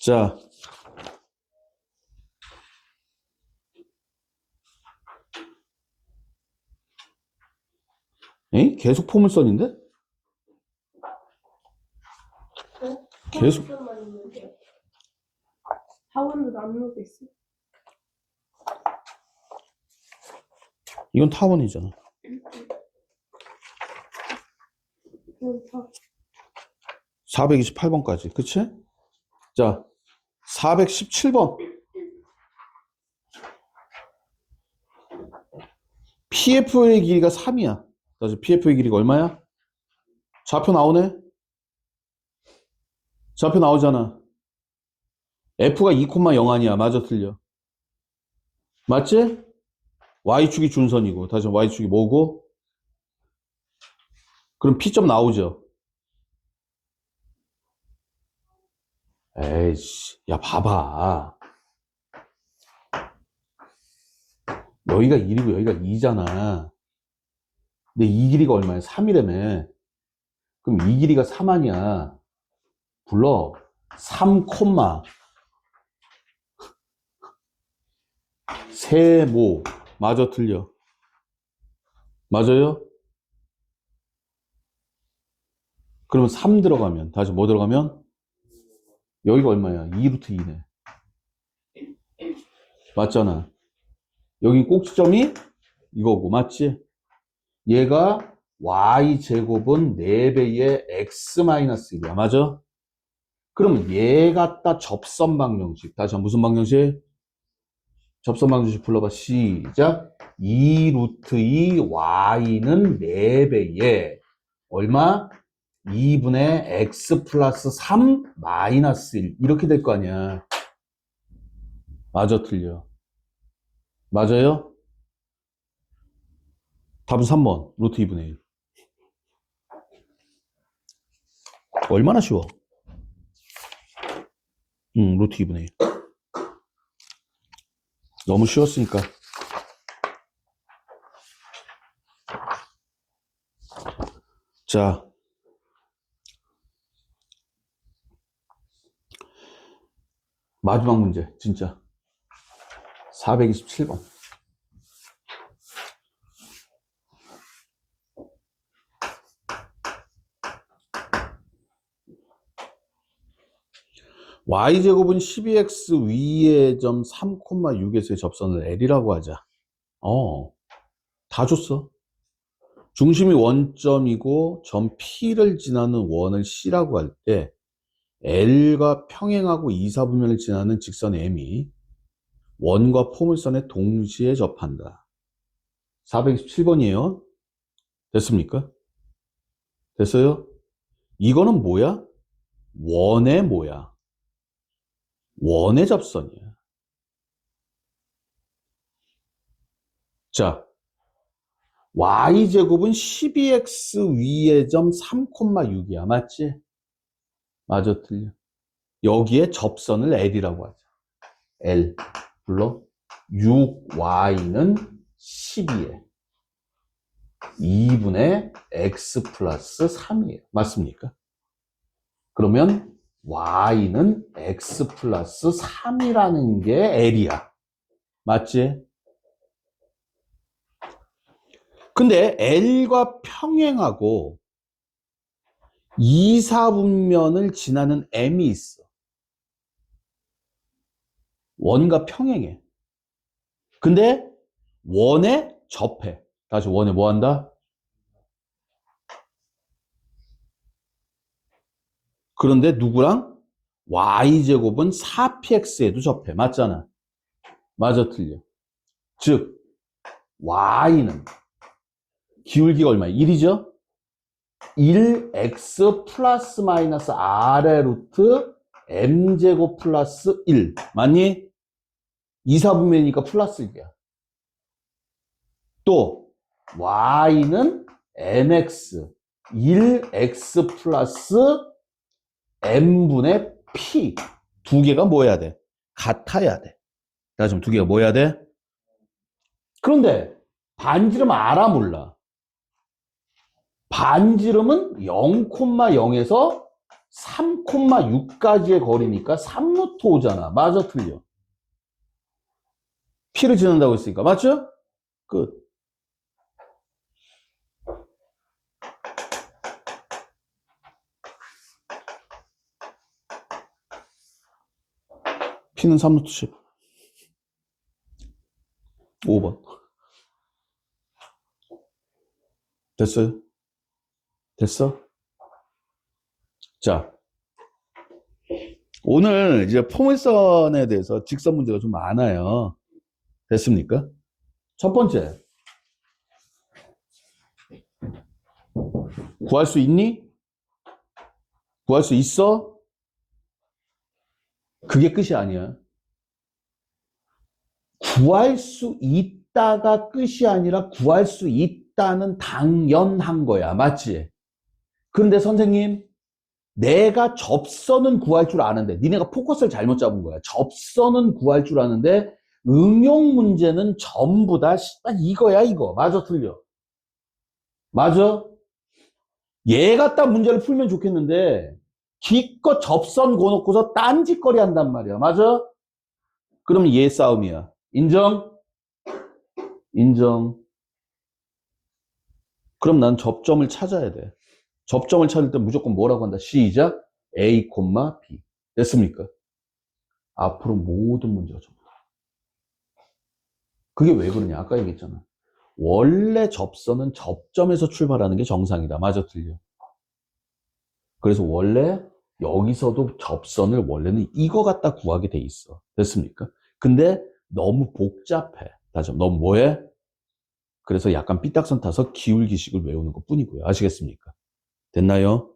자, 에? 계속 포물선인데? 계속. 학원도 남로도 있어. 이건 타원이잖아. 그렇다. 428번까지. 그치? 자, 417번. PF의 길이가 3이야. 그래서 PF의 길이가 얼마야? 좌표 나오네? 좌표 나오잖아. F가 2,0 아니야. 맞아, 틀려. 맞지? Y축이 준선이고. 다시 Y축이 뭐고? 그럼 P점 나오죠? 에이씨, 야, 봐봐. 여기가 1이고 여기가 2잖아. 근데 이 길이가 얼마야? 3이라며. 그럼 이 길이가 3 아니야. 불러. 3, 세모. 맞아, 틀려. 맞아요? 그러면 3 들어가면, 다시 뭐 들어가면? 여기가 얼마야? 2루트 2네. 맞잖아. 여기 꼭지점이 이거고, 맞지? 얘가 y제곱은 4배의 x-1이야. 맞아? 그러면 얘 갖다 접선 방정식. 다시 한번 무슨 방정식? 접선 방정식 불러봐. 시작. 2루트 2 y는 4배의 얼마? 2분의 x 플러스 3 마이너스 1. 이렇게 될 거 아니야. 맞아, 틀려. 맞아요? 답은 3번. 루트 2분의 1. 얼마나 쉬워? 루트 2분의 1. 너무 쉬웠으니까. 자. 마지막 문제, 진짜. 427번. y제곱은 12x 위의 점 3,6에서의 접선을 L이라고 하자. 다 줬어. 중심이 원점이고 점 P를 지나는 원을 C라고 할 때 L과 평행하고 이사분면을 지나는 직선 M이 원과 포물선에 동시에 접한다. 427번이에요. 됐습니까? 됐어요? 이거는 뭐야? 원의 뭐야? 원의 접선이야. 자, y제곱은 12x 위의 점 3,6이야. 맞지? 맞아, 틀려. 여기에 접선을 L이라고 하자. L. 불러. 6y는 12에 2분의 x 플러스 3이에요. 맞습니까? 그러면 y는 x 플러스 3이라는 게 L이야. 맞지? 근데 L과 평행하고 이사분면을 지나는 M이 있어. 원과 평행해. 근데 원에 접해. 다시 원에 뭐 한다? 그런데 누구랑? y제곱은 4px에도 접해. 맞잖아. 맞아, 틀려. 즉 y는 기울기가 얼마야? 1이죠? 1x 플러스 마이너스 r의 루트 m제곱 플러스 1. 맞니? 이사분면이니까 플러스 1이야. 또 y는 mx 1x 플러스 m분의 p. 두 개가 뭐 해야 돼? 같아야 돼. 다시 두 개가 뭐 해야 돼? 그런데 반지름 알아 몰라? 반지름은 0,0에서 3,6까지의 거리니까 3루트 5잖아. 맞아, 틀려? P를 지난다고 했으니까. 맞죠? 끝. P는 3루트 10. 5번. 됐어요? 됐어? 자, 오늘 이제 포물선에 대해서 직선 문제가 좀 많아요. 됐습니까? 첫 번째, 구할 수 있니? 구할 수 있어? 그게 끝이 아니야. 구할 수 있다가 끝이 아니라 구할 수 있다는 당연한 거야. 맞지? 그런데 선생님, 내가 접선은 구할 줄 아는데, 니네가 포커스를 잘못 잡은 거야. 접선은 구할 줄 아는데, 응용 문제는 전부 다 이거야, 이거. 맞아, 틀려? 맞아? 얘 갖다 문제를 풀면 좋겠는데, 기껏 접선 고놓고서 딴짓거리 한단 말이야. 맞아? 그러면 얘 싸움이야. 인정? 인정. 그럼 난 접점을 찾아야 돼. 접점을 찾을 때 무조건 뭐라고 한다? 시작. A, B. 됐습니까? 앞으로 모든 문제가 전부 다. 그게 왜 그러냐? 아까 얘기했잖아. 원래 접선은 접점에서 출발하는 게 정상이다. 맞아, 틀려? 그래서 원래 여기서도 접선을 원래는 이거 갖다 구하게 돼 있어. 됐습니까? 근데 너무 복잡해. 다시 너무 뭐해? 그래서 약간 삐딱선 타서 기울기식을 외우는 것 뿐이고요. 아시겠습니까? 됐나요?